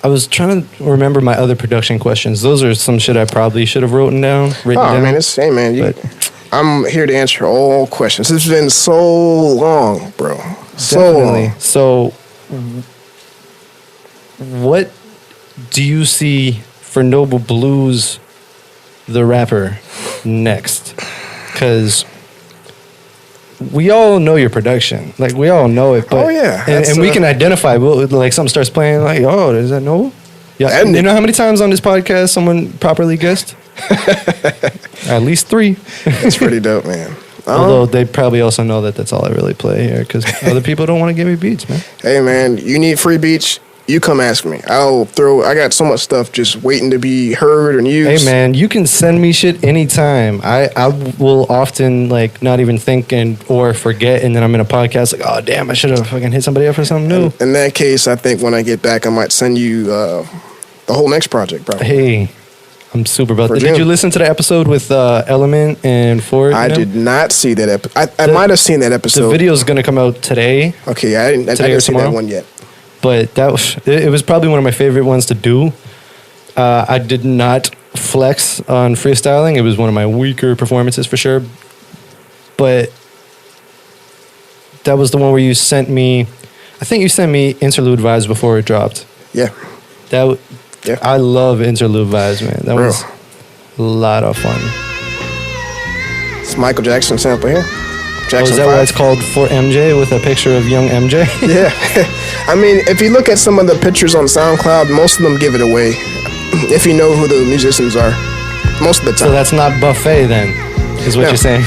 I was trying to remember my other production questions. Those are some shit I probably should have written down. I mean, it's hey man, I'm here to answer all questions. It's been so long, bro. Definitely. So, what do you see for Noble Bluez, the rapper, next? Because we all know your production. Like, we all know it. But, and we can identify. Like, something starts playing, like, oh, is that Noble? Yeah. You know how many times on this podcast someone properly guessed? At least 3. That's pretty dope, man. Although they probably also know that that's all I really play here because other people don't want to give me beats, man. Hey, man, you need free beats, you come ask me. I got so much stuff just waiting to be heard and used. Hey, man, you can send me shit anytime. I will often, like, not even think or forget, and then I'm in a podcast like, oh, damn, I should have fucking hit somebody up for something new. In that case, I think when I get back, I might send you the whole next project, probably. Hey. I'm super about that. Did you listen to the episode with Element and Ford? I did not see that episode. I might have seen that episode. The video is going to come out today. Okay, I didn't see that one yet. But it was probably one of my favorite ones to do. I did not flex on freestyling. It was one of my weaker performances for sure. But that was the one where you sent me, I think you sent me Interlude Vibes before it dropped. Yeah. Yeah. I love Interlude Vibes, man. That was a lot of fun. It's Michael Jackson sample here. Is that why it's called For MJ with a picture of young MJ? Yeah. I mean, if you look at some of the pictures on SoundCloud, most of them give it away. If you know who the musicians are. Most of the time. So that's not Buffet then, is what you're saying.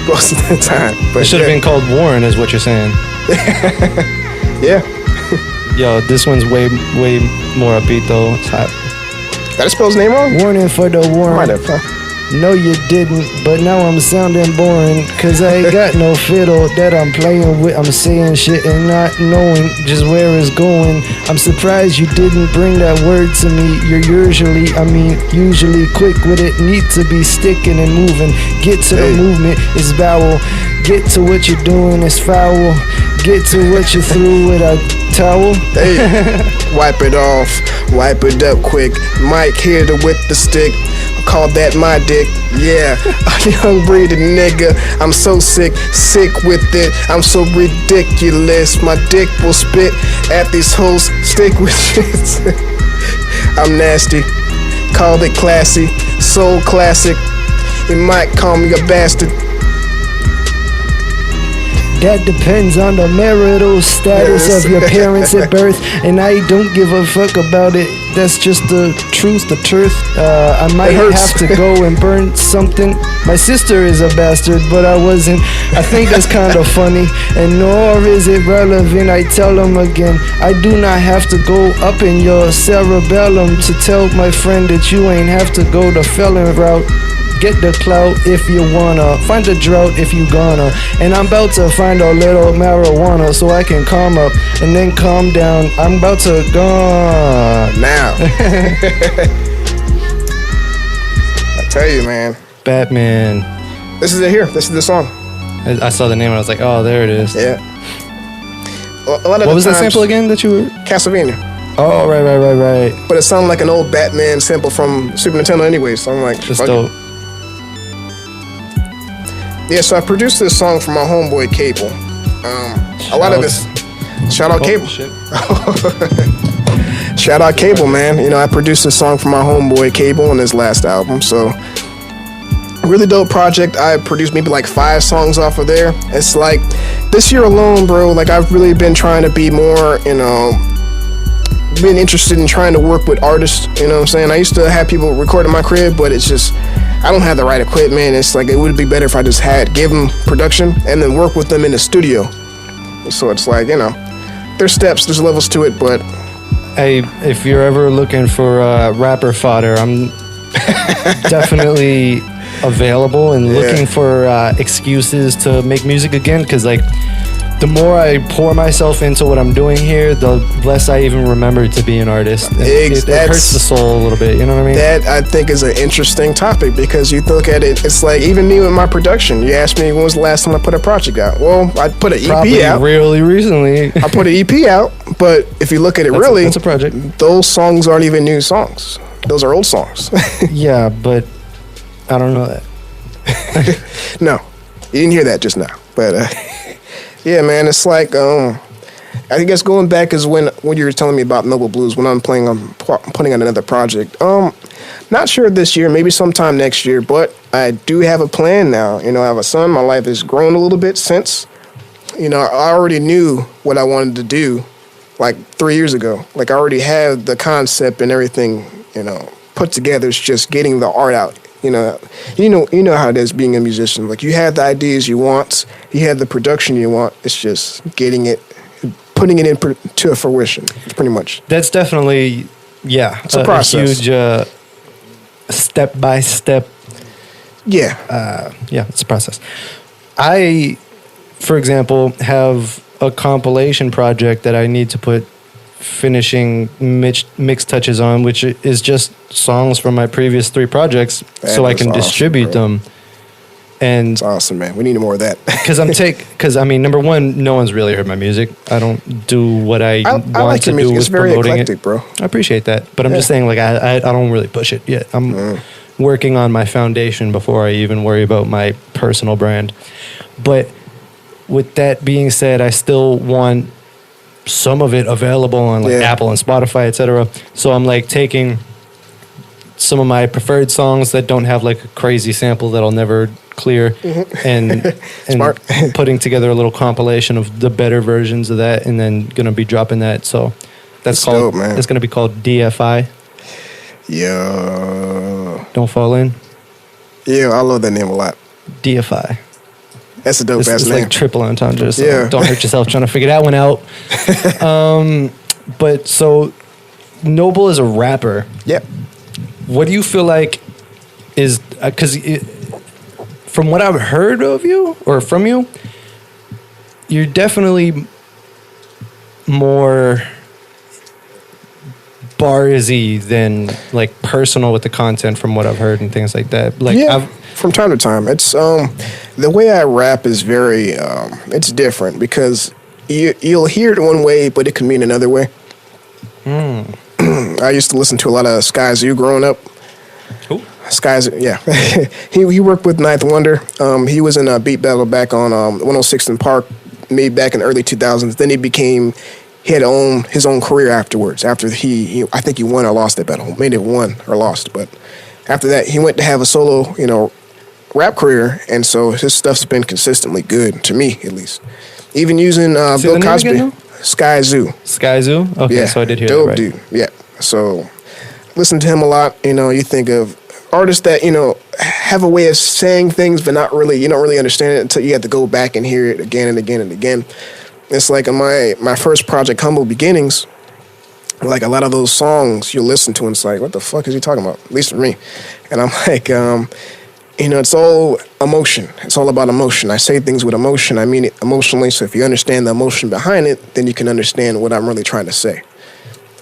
Most of the time. But it should have been called Warren, is what you're saying. Yeah. Yo, this one's way more upbeat though. It's hot. Did I spell his name wrong? Warning for the Warren. Might have. No, you didn't, but now I'm sounding boring. Cause I ain't got no fiddle that I'm playing with. I'm saying shit and not knowing just where it's going. I'm surprised you didn't bring that word to me. You're usually quick with it. Need to be sticking and moving. Get to the movement, it's vowel. Get to what you're doing, it's foul. Get to what you threw with a towel. Hey, wipe it off, wipe it up quick. Mike hit it with the stick. Call that my dick, yeah. A young breed of nigga. I'm so sick with it. I'm so ridiculous. My dick will spit at these hoes. Stick with shit. I'm nasty. Called it classy. So classic. You might call me a bastard. That depends on the marital status of your parents at birth, and I don't give a fuck about it. That's just the truth. I might have to go and burn something. My sister is a bastard, but I wasn't. I think that's kind of funny, and nor is it relevant. I tell them again, I do not have to go up in your cerebellum to tell my friend that you ain't have to go the felon route. Get the clout if you wanna, find a drought if you gonna. And I'm about to find a little marijuana so I can calm up and then calm down. I'm about to go now. I tell you, man. Batman. This is it here. This is the song. I saw the name and I was like, oh, there it is. Yeah. A lot of what was the sample again that you were? Castlevania. Oh, right. But it sounded like an old Batman sample from Super Nintendo anyway, so I'm like, just dope. Yeah, so I produced this song for my homeboy Cable. A lot of this. Shout out Cable. Shout out Cable, man. You know, I produced this song for my homeboy Cable on his last album. So, really dope project. I produced maybe like 5 songs off of there. It's like this year alone, bro. Like I've really been trying to be more, been interested in trying to work with artists. You know what I'm saying? I used to have people record in my crib, but it's just I don't have the right equipment. It's like it would be better if I just give them production and then work with them in the studio. So it's like, there's steps, there's levels to it, but hey, if you're ever looking for rapper fodder, I'm definitely available and looking for excuses to make music again, because like the more I pour myself into what I'm doing here, the less I even remember to be an artist. It hurts the soul a little bit, you know what I mean? That, I think, is an interesting topic, because you look at it, it's like, even me with my production, you asked me when was the last time I put a project out. Well, I put an EP out. Really recently. I put an EP out, but if you look at it that's a project. Those songs aren't even new songs. Those are old songs. Yeah, but I don't know that. No, you didn't hear that just now, but... yeah, man, it's like I guess going back is when you were telling me about Noble Blues, when I'm putting on another project. Not sure this year, maybe sometime next year, but I do have a plan now. I have a son. My life has grown a little bit since. I already knew what I wanted to do like 3 years ago. Like I already had the concept and everything, put together. It's just getting the art out. You know how it is being a musician. Like you have the ideas you want, you have the production you want. It's just getting it, putting it into fruition. Pretty much. That's definitely, it's a process. A huge step by step. Yeah. It's a process. I, for example, have a compilation project that I need to put finishing mix touches on, which is just songs from my previous 3 projects, so I can distribute them. And it's awesome, man. We need more of that. Because number one, no one's really heard my music. I don't do what I want like to do with it's very promoting eclectic, it. Bro. I appreciate that, but I'm just saying, like I don't really push it yet. I'm working on my foundation before I even worry about my personal brand. But with that being said, I still want some of it available on like Apple and Spotify, etc. So I'm like taking some of my preferred songs that don't have like a crazy sample that I'll never clear, and putting together a little compilation of the better versions of that, and then gonna be dropping that. So that's called. Dope, man. It's gonna be called DFI. Yeah. Don't fall in. Yeah, I love that name a lot. DFI. That's a dope ass name. It's like triple entendre, so don't hurt yourself trying to figure that one out. But so Noble is a rapper. Yep. What do you feel like is because from what I've heard of you or from you, you're definitely more barsy than like personal with the content from what I've heard and things like that. Like from time to time. It's the way I rap is very it's different because you'll hear it one way, but it can mean another way. I used to listen to a lot of Sky Zoo growing up. Who? Sky Zoo, yeah. he worked with Ninth Wonder. He was in a beat battle back on 106th and Park, made back in the early 2000s. Then he had his own career afterwards. After he I think he won or lost that battle. Maybe won or lost, but after that he went to have a solo, rap career, and so his stuff's been consistently good to me, at least. Even using Bill Cosby, Sky Zoo. Sky Zoo? Okay, yeah, so I did hear dope that right. Dude. Yeah. So listen to him a lot. You think of artists that, have a way of saying things, but you don't really understand it until you have to go back and hear it again and again and again. It's like in my first project, Humble Beginnings, like a lot of those songs you'll listen to and it's like, what the fuck is he talking about? At least for me. And I'm like, it's all emotion. It's all about emotion. I say things with emotion. I mean it emotionally. So if you understand the emotion behind it, then you can understand what I'm really trying to say.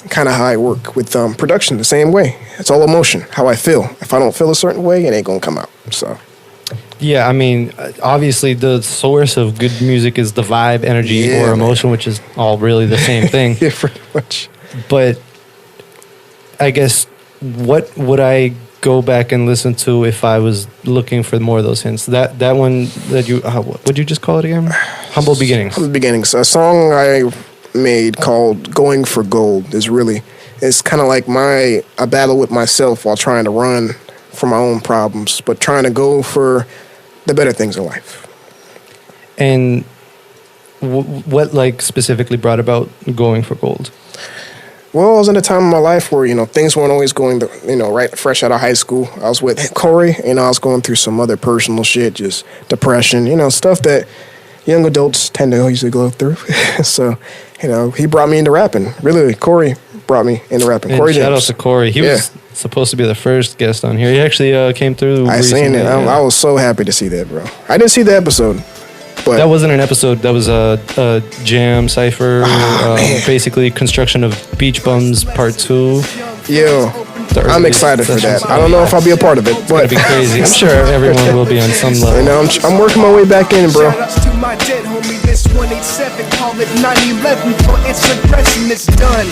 Kind of how I work with production, the same way. It's all emotion, how I feel. If I don't feel a certain way, it ain't gonna come out. So. Yeah, I mean, obviously the source of good music is the vibe, energy, or emotion, which is all really the same thing. Yeah, pretty much. But I guess what would I go back and listen to if I was looking for more of those hints? That one that what'd you just call it again? Humble Beginnings. Humble Beginnings. A song I made called Going for Gold it's kind of like a battle with myself while trying to run from my own problems, but trying to go for the better things in life. And what like specifically brought about going for gold? Well, I was in a time in my life where, things weren't always going, right fresh out of high school. I was with Corey, I was going through some other personal shit, just depression, stuff that young adults tend to usually go through. So, he brought me into rapping. Really, Corey brought me into rapping. And Corey shout James. out to Corey. He was supposed to be the first guest on here. He actually came through. I seen it. I was so happy to see that, bro. I didn't see the episode. But that wasn't an episode. That was a jam cipher. Basically, construction of Beach Bums Part 2. Yo, I'm excited for that. I don't know if I'll be a part of it, but it'll be crazy. I'm sure everyone will be on some level. I'm working my way back in, bro. This 187, call it 911 for its aggression, it's done.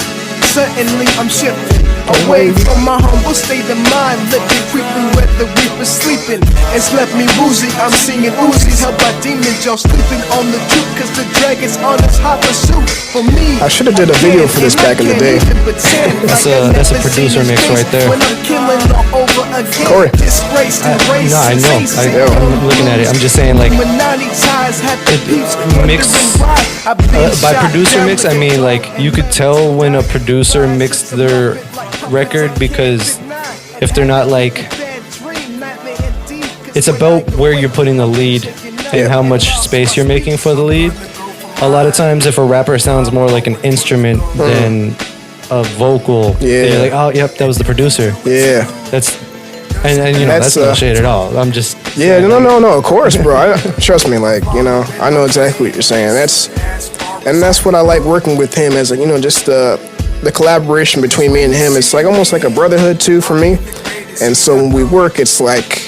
Suddenly I'm shifting away from my humble state of mind, living, creeping where the reaper's sleeping. It's left me woozy, I'm singing Uzis, held by demons, y'all sleeping on the truth, cause the dragon's on its hot pursuit. For me, I should have did a video for this back in the day. That's a producer mix right there. Corey. No, I know. I'm looking at it. I'm just saying, like, mix. By producer mix, I mean, like, you could tell when a producer mixed their record because if they're not like, it's about where you're putting the lead and how much space you're making for the lead. A lot of times, if a rapper sounds more like an instrument than a vocal, then you're like, oh, yep, that was the producer. Yeah, that's no shade at all. I'm just no, of course, bro. Trust me, like, I know exactly what you're saying. That's what I like working with him as, just the collaboration between me and him. It's like almost like a brotherhood too for me. And so when we work, it's like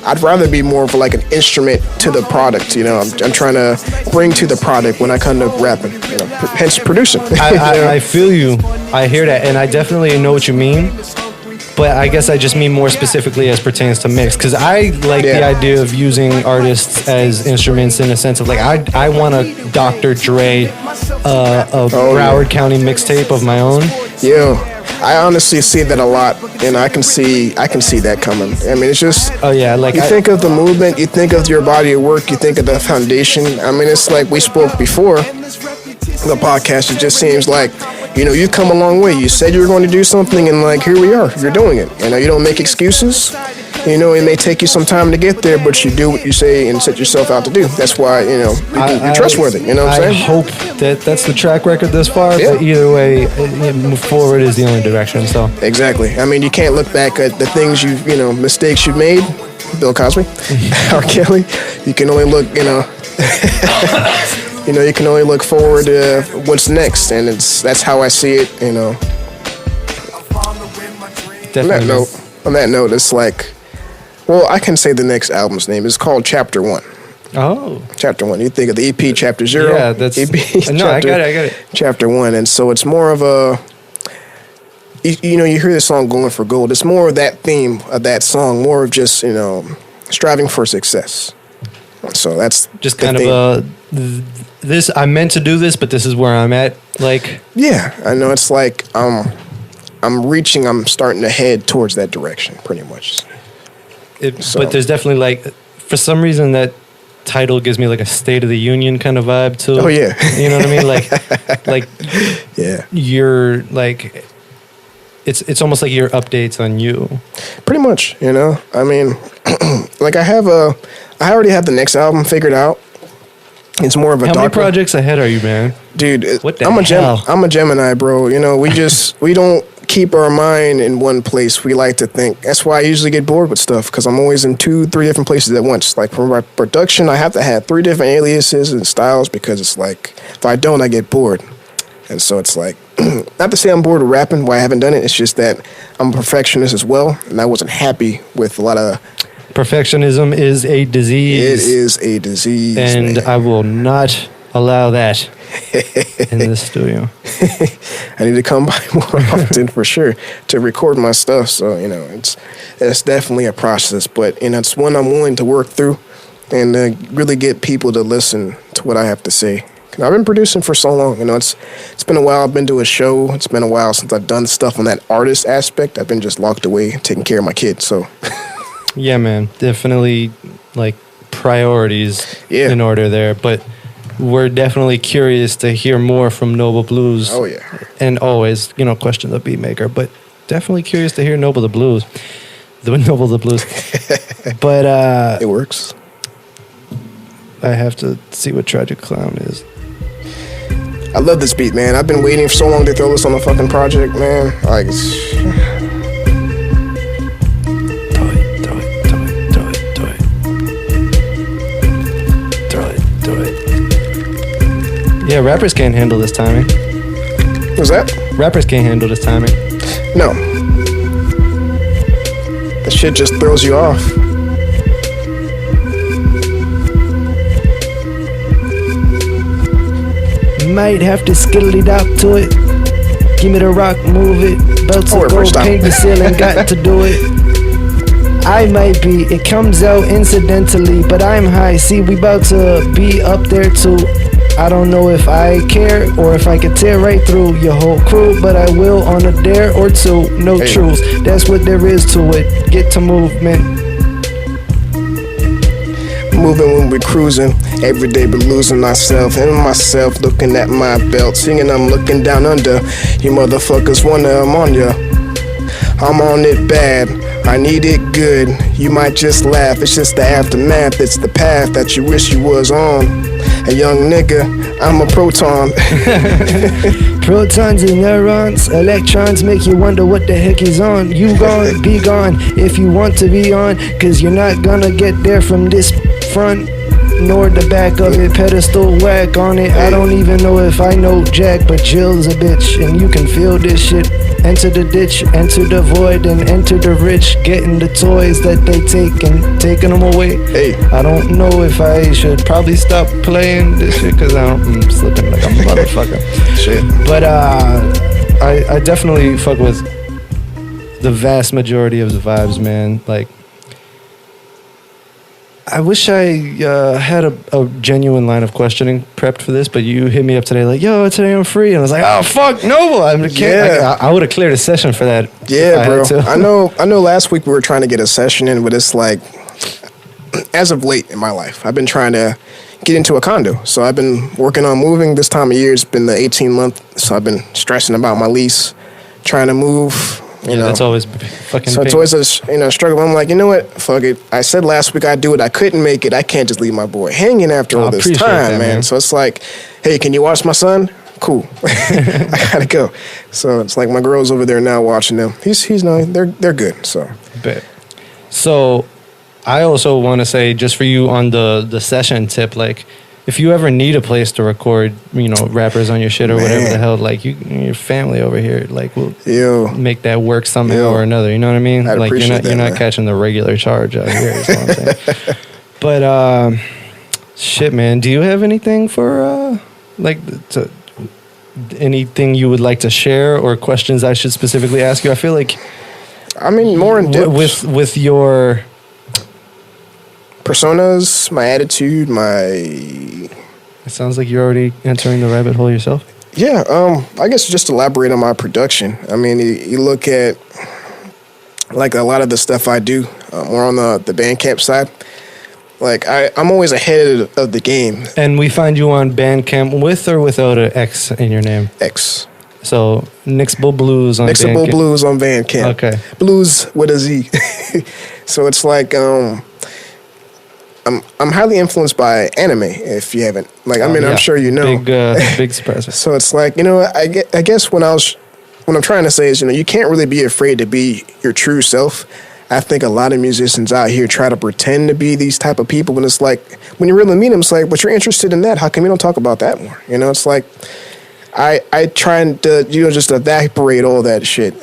I'd rather be more of like an instrument to the product. I'm trying to bring to the product when I come to rapping. Hence producing. I feel you. I hear that, and I definitely know what you mean. But I guess I just mean more specifically as pertains to mix, because I like the idea of using artists as instruments in a sense of like I want a Dr. Dre, Broward County mixtape of my own. Yeah, I honestly see that a lot, and I can see that coming. I mean, it's just you think of the movement, you think of your body of work, you think of the foundation. I mean, it's like we spoke before the podcast. It just seems like, you've come a long way. You said you were going to do something, and like, here we are. You're doing it. You don't make excuses. You know, it may take you some time to get there, but you do what you say and set yourself out to do. That's why, you know, you're trustworthy. You know what I'm saying? I hope that that's the track record thus far. Yeah. But either way, move forward is the only direction. So Exactly. I mean, you can't look back at the things mistakes you've made. Bill Cosby, R. Kelly. You can only look, you can only look forward to what's next, and that's how I see it. You know. definitely. On that note, it's like, well, I can say the next album's name. It's called Chapter 1. Oh. Chapter 1. You think of the EP Chapter 0. Yeah, that's... EP No, I got it. Chapter 1. And so it's more of a... You hear the song Going for Gold. It's more of that theme of that song, more of just, striving for success. So that's just kind of this, I meant to do this, but this is where I'm at. Like, yeah, I know. It's like I'm starting to head towards that direction, pretty much. But there's definitely, like, for some reason that title gives me like a State of the Union kind of vibe too. Oh yeah, you know what I mean? Like yeah, you're like, it's almost like your updates on you. Pretty much, I mean, like I already have the next album figured out. It's more of a How many projects ahead are you, man? Dude, what the hell? I'm a Gemini, bro. We don't keep our mind in one place. We like to think. That's why I usually get bored with stuff, because I'm always in 2-3 different places at once. Like for my production, I have to have 3 different aliases and styles, because it's like, if I don't, I get bored. And so it's like, not to say I'm bored of rapping, why I haven't done it. It's just that I'm a perfectionist as well, and I wasn't happy with a lot of... Perfectionism is a disease. It is a disease, and man. I will not allow that in this studio. I need to come by more often for sure to record my stuff. So it's definitely a process, but it's one I'm willing to work through and really get people to listen to what I have to say. I've been producing for so long. It's been a while. I've been to a show. It's been a while since I've done stuff on that artist aspect. I've been just locked away taking care of my kids. So. Yeah, man, definitely like priorities in order there, but we're definitely curious to hear more from Noble Blues. Oh yeah, and always, question the beat maker, but definitely curious to hear Noble the Blues. Noble the Blues. But it works. I have to see what Tragic Clown is. I love this beat, man. I've been waiting for so long to throw this on the fucking project, man. Like Yeah, rappers can't handle this timing. What's that? Rappers can't handle this timing. No. That shit just throws you off. Might have to skittle it out to it. Give me the rock, move it. Belts of gold, paint the ceiling, got to do it. I might be, it comes out incidentally, but I'm high. See, we about to be up there too. I don't know if I care or if I could tear right through your whole crew, but I will on a dare or two. No truce, that's what there is to it. Get to movement. Moving when we're cruising, every day but losing ourselves and myself, looking at my belt, singing I'm looking down under. You motherfuckers wonder I'm on ya. I'm on it bad, I need it good. You might just laugh, it's just the aftermath. It's the path that you wish you was on. A young nigga, I'm a proton. Protons and neurons, electrons make you wonder what the heck is on. You gone, be gone if you want to be on, cause you're not gonna get there from this front nor the back of it. Pedestal whack on it. I don't even know if I know Jack, but Jill's a bitch and you can feel this shit. Enter the ditch, enter the void, and enter the rich. Getting the toys that they take and taking them away. I don't know if I should probably stop playing this shit, cause I'm slipping like a motherfucker. Shit. But I definitely fuck with the vast majority of the vibes, man. Like, I wish I had a genuine line of questioning prepped for this, but you hit me up today like, yo, today I'm free. And I was like, oh, fuck, Noble. I would have cleared a session for that. Yeah, bro. I know last week we were trying to get a session in, but it's like, as of late in my life, I've been trying to get into a condo. So I've been working on moving. This time of year, it's been the 18-month, so I've been stressing about my lease, trying to move. That's always fucking. So it's always a struggle. I'm like, you know what? Fuck it. I said last week I'd do it. I couldn't make it. I can't just leave my boy hanging after all this time, that, man. So it's like, hey, can you watch my son? Cool. I gotta go. So it's like my girl's over there now watching them. He's no, they're good. So. Bet. So, I also want to say, just for you on the session tip, like, if you ever need a place to record, rappers on your shit or whatever the hell, like your family over here, like, will make that work somehow or another. You know what I mean? I'd like you're not catching the regular charge out here. Is what I'm saying. But shit, man, do you have anything for anything you would like to share or questions I should specifically ask you? I feel like, more in depth with your personas, my attitude, It sounds like you're already entering the rabbit hole yourself. Yeah, I guess just elaborate on my production. You look at like a lot of the stuff I do, more on the Bandcamp side. Like I'm always ahead of the game. And we find you on Bandcamp with or without an X in your name? X. So Nixable Bluez on Nixable Bandcamp. Bluez on Bandcamp. Okay. Blues with a Z. So it's like I'm highly influenced by anime. If you haven't, I'm sure you know. Big surprise. So it's like I guess what I'm trying to say is you can't really be afraid to be your true self. I think a lot of musicians out here try to pretend to be these type of people, and it's like when you really meet them, it's like, but you're interested in that. How come you don't talk about that more? It's like I try and just evaporate all that shit.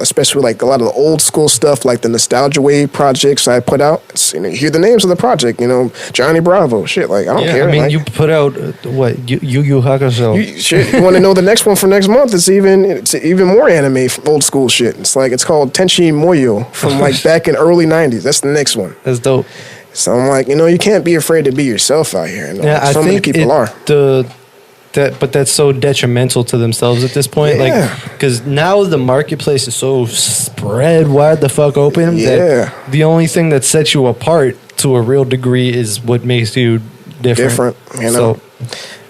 Especially like a lot of the old school stuff, like the Nostalgia Wave projects I put out. You hear the names of the project. Johnny Bravo, shit. Like I don't care. You put out what Yu Yu Hakusho. You want to know the next one for next month? It's even more anime from old school shit. It's called Tenchi Muyo from like back in early '90s. That's the next one. That's dope. So I'm like, you can't be afraid to be yourself out here. I think many people are. But that's so detrimental to themselves at this point. Because now the marketplace is so spread wide the fuck open that the only thing that sets you apart to a real degree is what makes you different. So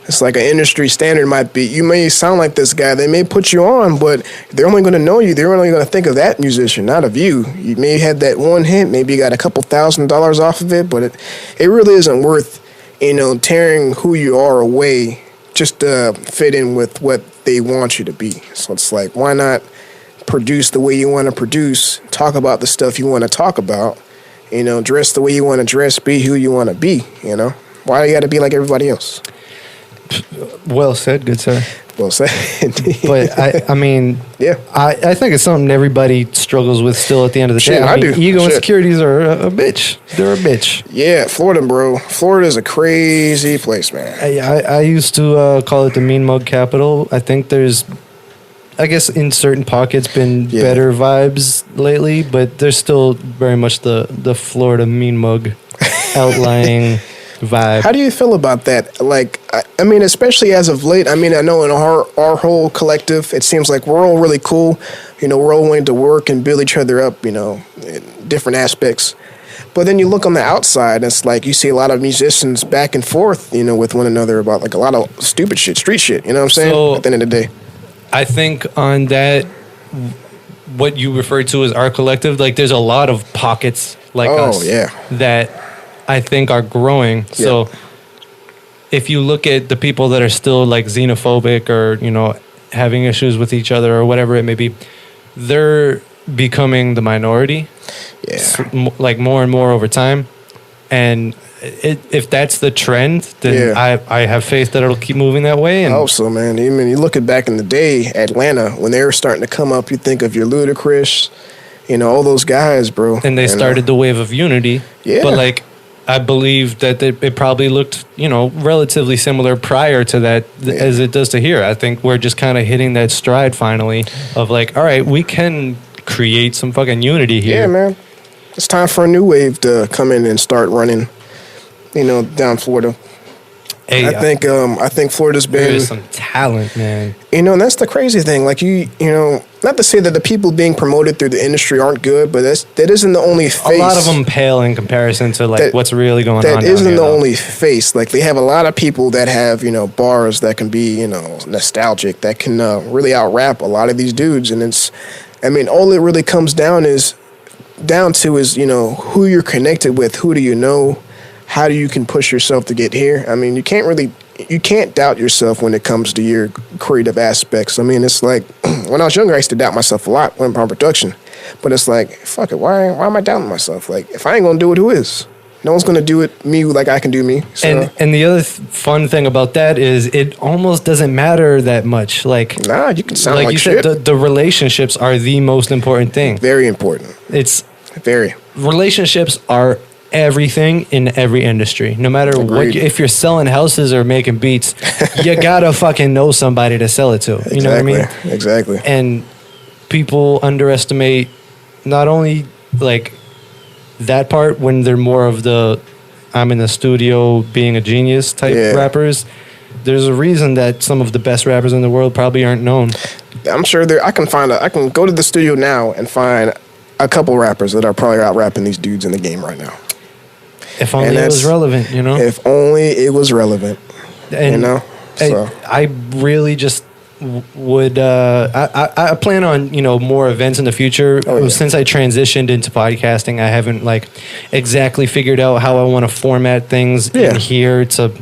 it's like an industry standard might be, you may sound like this guy, they may put you on, but they're only going to know you. They're only going to think of that musician, not of you. You may have that one hit, maybe you got a couple $1,000s off of it, but it really isn't worth, tearing who you are away just to fit in with what they want you to be. So it's like, why not produce the way you want to produce, talk about the stuff you want to talk about, dress the way you want to dress, be who you want to be, Why you got to be like everybody else? Well said, good sir. Well said. But I think it's something everybody struggles with still at the end of the day. I do. Ego insecurities are a bitch. They're a bitch. Yeah, Florida, bro. Florida is a crazy place, man. I used to call it the mean mug capital. I think there's, I guess in certain pockets, been better vibes lately, but there's still very much the Florida mean mug outlying vibe. How do you feel about that? Like, especially as of late, I know in our whole collective, it seems like we're all really cool. We're all willing to work and build each other up, in different aspects. But then you look on the outside, and it's like you see a lot of musicians back and forth, with one another about like a lot of stupid shit, street shit. You know what I'm saying? So, at the end of the day. I think on that, what you refer to as our collective, like there's a lot of pockets like us that I think are growing. Yeah. So if you look at the people that are still like xenophobic or, having issues with each other or whatever it may be, they're becoming the minority. Yeah. Like more and more over time. And if that's the trend, then I have faith that it'll keep moving that way. And I hope so, man. You look at back in the day, Atlanta, when they were starting to come up, you think of your Ludacris, all those guys, bro. And they started the wave of unity. Yeah. But like, I believe that it probably looked, relatively similar prior to that as it does to here. I think we're just kind of hitting that stride finally of like, all right, we can create some fucking unity here. Yeah, man. It's time for a new wave to come in and start running, down Florida. Hey, I think Florida's been... There's some talent, man. And that's the crazy thing. Like, not to say that the people being promoted through the industry aren't good, but that isn't the only face. A lot of them pale in comparison to, like, what's really going on. That isn't the only face. Like, they have a lot of people that have, bars that can be, nostalgic, that can really out-rap a lot of these dudes. And I mean, all it really comes down to is, you know, who you're connected with, who do you know, how do you can push yourself to get here. I mean, you can't doubt yourself when it comes to your creative aspects. I mean, it's like when I was younger, I used to doubt myself a lot when on production, but it's like, fuck it, why am I doubting myself? Like, if I ain't gonna do it, who is? No one's gonna do it me like I can do me. So. And the other fun thing about that is it almost doesn't matter that much. Like, nah, you can sound like you shit. said, the relationships are the most important thing. Very important. It's very. Relationships are everything in every industry. No matter Agreed. what, if you're selling houses or making beats, you gotta fucking know somebody to sell it to. You know what I mean? Exactly. And people underestimate not only like that part when they're more of the I'm in the studio being a genius type rappers. There's a reason that some of the best rappers in the world probably aren't known. I'm sure I can go to the studio now and find a couple rappers that are probably out rapping these dudes in the game right now. If only it was relevant, you know? If only it was relevant, and you know? So. I really just would I plan on, you know, more events in the future. Since I transitioned into podcasting, I haven't like exactly figured out how I want to format things in here to,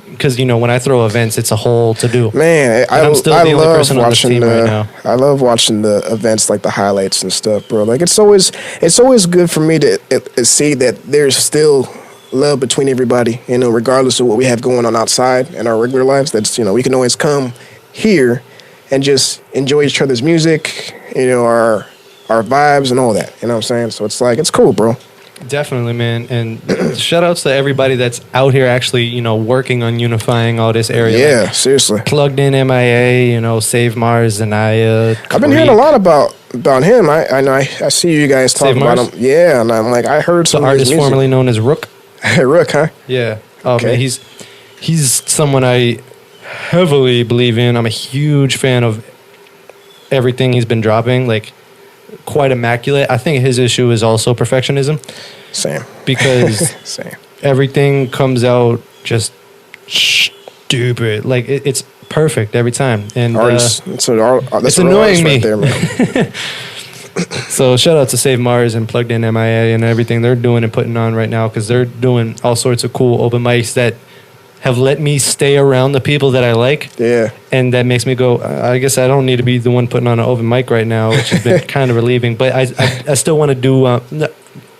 because, you know, when I throw events, it's a whole to do. Man, I'm still the only person on this team right now. I love watching the events, like the highlights and stuff, bro. Like it's always good for me to see that there's still love between everybody, you know, regardless of what we have going on outside in our regular lives. That's, you know, we can always come here and just enjoy each other's music, you know, our vibes and all that. You know what I'm saying? So it's like, it's cool, bro. Definitely, man. And shout outs to everybody that's out here actually, you know, working on unifying all this area. Yeah, like, seriously. Plugged In MIA, you know, Save Mars, Zanaya. I've been hearing a lot about him. I know I see you guys talk about him. Yeah, and I'm like, I heard some the artist formerly known as Rook. Rook, huh? Yeah. Oh, okay. Man, he's someone I heavily believe in. I'm a huge fan of everything he's been dropping. Like, quite immaculate. I think his issue is also perfectionism. Same. Because Same. Everything comes out just stupid. Like, it's perfect every time. And it's annoying me. Right there, man. So shout out to Save Mars and Plugged In MIA and everything they're doing and putting on right now, because they're doing all sorts of cool open mics that have let me stay around the people that I like. Yeah. And that makes me go, I guess I don't need to be the one putting on an open mic right now, which has been kind of relieving. But I still want to do...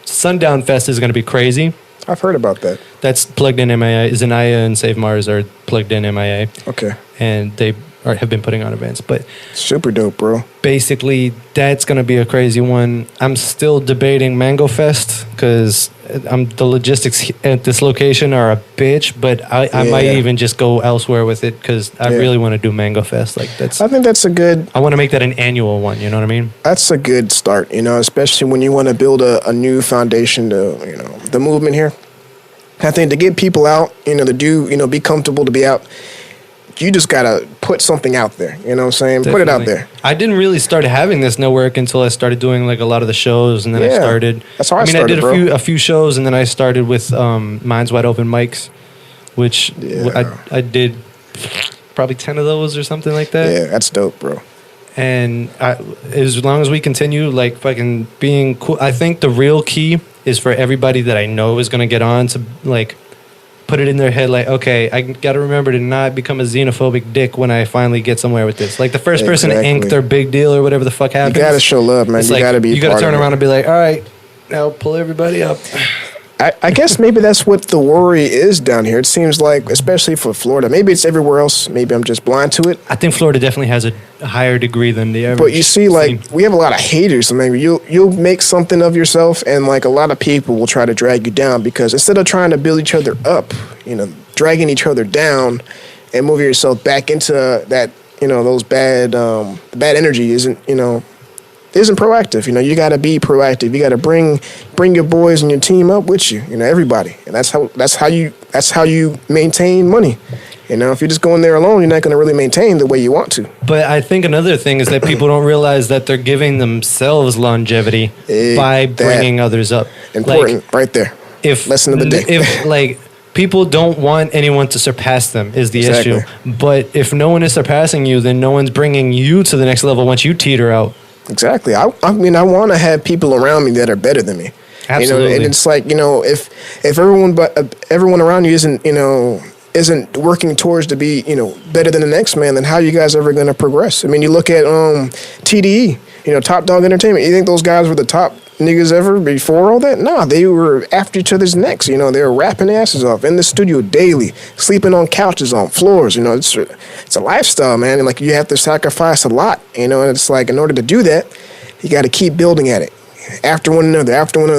Sundown Fest is going to be crazy. I've heard about that. That's Plugged In MIA. Zanaya and Save Mars are Plugged In MIA. Okay. And they have been putting on events. But super dope, bro. Basically, that's going to be a crazy one. I'm still debating Mango Fest because the logistics at this location are a bitch, but I might even just go elsewhere with it because I really want to do Mango Fest. Like, I think that's a good... I want to make that an annual one, you know what I mean? That's a good start, you know, especially when you want to build a new foundation to, you know, the movement here. I think to get people out, you know, be comfortable to be out, you just got to put something out there. You know what I'm saying? Definitely. Put it out there. I didn't really start having this network until I started doing like a lot of the shows, and then I started. That's how I started, I did a few shows, and then I started with Minds Wide Open mics, which I did probably 10 of those or something like that. Yeah, that's dope, bro. And as long as we continue like fucking being cool, I think the real key is for everybody that I know is going to get on to like put it in their head like, okay, I got to remember to not become a xenophobic dick when I finally get somewhere with this. Like the first person to ink their big deal or whatever the fuck happens. You got to show love, man. You got to be. You got to turn around and be like, all right, now pull everybody up. I guess maybe that's what the worry is down here. It seems like, especially for Florida. Maybe it's everywhere else. Maybe I'm just blind to it. I think Florida definitely has a higher degree than the average. But you see, like, we have a lot of haters. So maybe you'll make something of yourself, and like a lot of people will try to drag you down because instead of trying to build each other up, you know, dragging each other down and moving yourself back into that, you know, those bad energy isn't proactive. You know, you got to be proactive. You got to bring your boys and your team up with you. You know, everybody, and that's how you maintain money. You know, if you're just going there alone, you're not going to really maintain the way you want to. But I think another thing is that people don't realize that they're giving themselves longevity by bringing others up. Important, like, right there. Lesson of the day. If like people don't want anyone to surpass them is the issue. But if no one is surpassing you, then no one's bringing you to the next level once you teeter out. Exactly. I mean, I want to have people around me that are better than me. Absolutely. You know, and it's like, you know, if everyone around you isn't working towards to be, you know, better than the next man, then how are you guys ever going to progress? I mean, you look at TDE, you know, Top Dog Entertainment. You think those guys were the top niggas ever before all that? Nah, they were after each other's necks. You know, they were rapping asses off in the studio daily, sleeping on couches, on floors. You know, it's a lifestyle, man. And like, you have to sacrifice a lot. You know, and it's like, in order to do that, you got to keep building at it. After one another.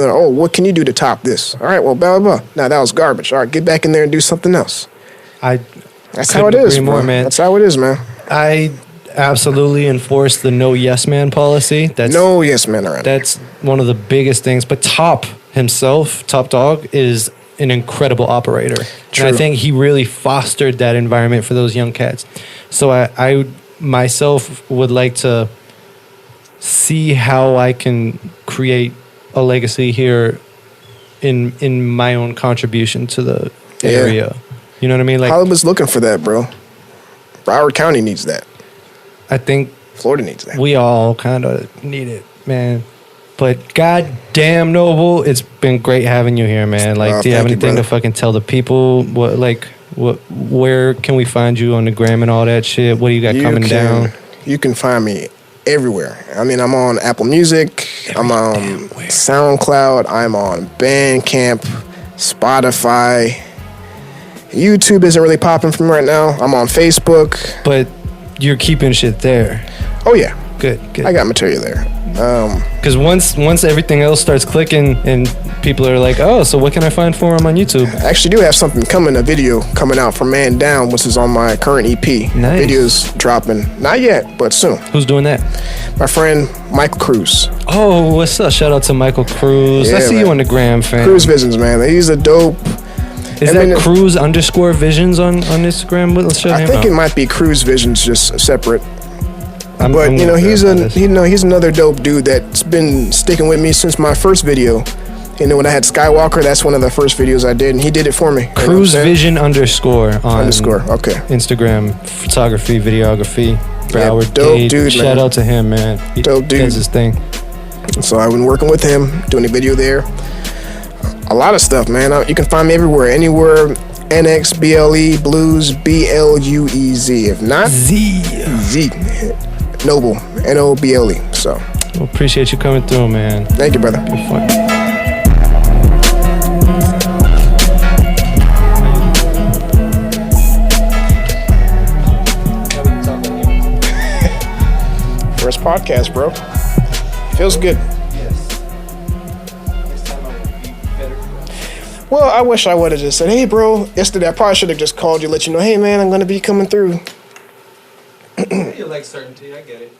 Oh, what can you do to top this? All right, well, blah, blah, blah. Now, that was garbage. All right, get back in there and do something else. That's how it is, bro. Man. That's how it is, man. I absolutely enforce the no yes man policy. No yes man around. That's one of the biggest things. But Top Dog, is an incredible operator. True. And I think he really fostered that environment for those young cats. So I myself would like to see how I can create a legacy here in my own contribution to the area. You know what I mean? Like, Hollywood's looking for that, bro. Broward County needs that. I think Florida needs that. we all kind of need it, man. But goddamn, Noble, it's been great having you here, man. Like, do you have anything to fucking tell the people? Where can we find you on the gram and all that shit? What do you got coming down? You can find me everywhere. I mean, I'm on Apple Music. I'm on SoundCloud. I'm on Bandcamp, Spotify. YouTube isn't really popping for me right now. I'm on Facebook. But you're keeping shit there. Oh, yeah. Good. I got material there. Because once everything else starts clicking and people are like, oh, so what can I find for him on YouTube? I actually do have something coming, a video coming out for Man Down, which is on my current EP. Nice. Video's dropping. Not yet, but soon. Who's doing that? My friend Michael Cruz. Oh, what's up? Shout out to Michael Cruz. Yeah, I see man. you on the gram, fam. Cruz Visions, man. He's a dope. Is that Cruz _visions on Instagram? Let's show him I think out. it might be Cruz Visions, just separate. I'm You know, he's gonna he's another dope dude that's been sticking with me since my first video. You know, when I had Skywalker, that's one of the first videos I did, and he did it for me. Cruz Vision _ on Okay. Instagram, photography, videography, Broward, dope Dade. dude, Shout man. out to him, man. Dope dude. Does his thing. So I've been working with him, doing a video there. A lot of stuff, man. You can find me everywhere, anywhere. NXBLE Bluez BLUEZ. If not, Z. Noble NOBLE. So Well, appreciate you coming through, man. thank you, brother. Good fun. First podcast, bro. Feels good. Well, I wish I would have just said, hey, bro. Yesterday, I probably should have just called you, let you know, hey, man, I'm going to be coming through. You like certainty, I get it.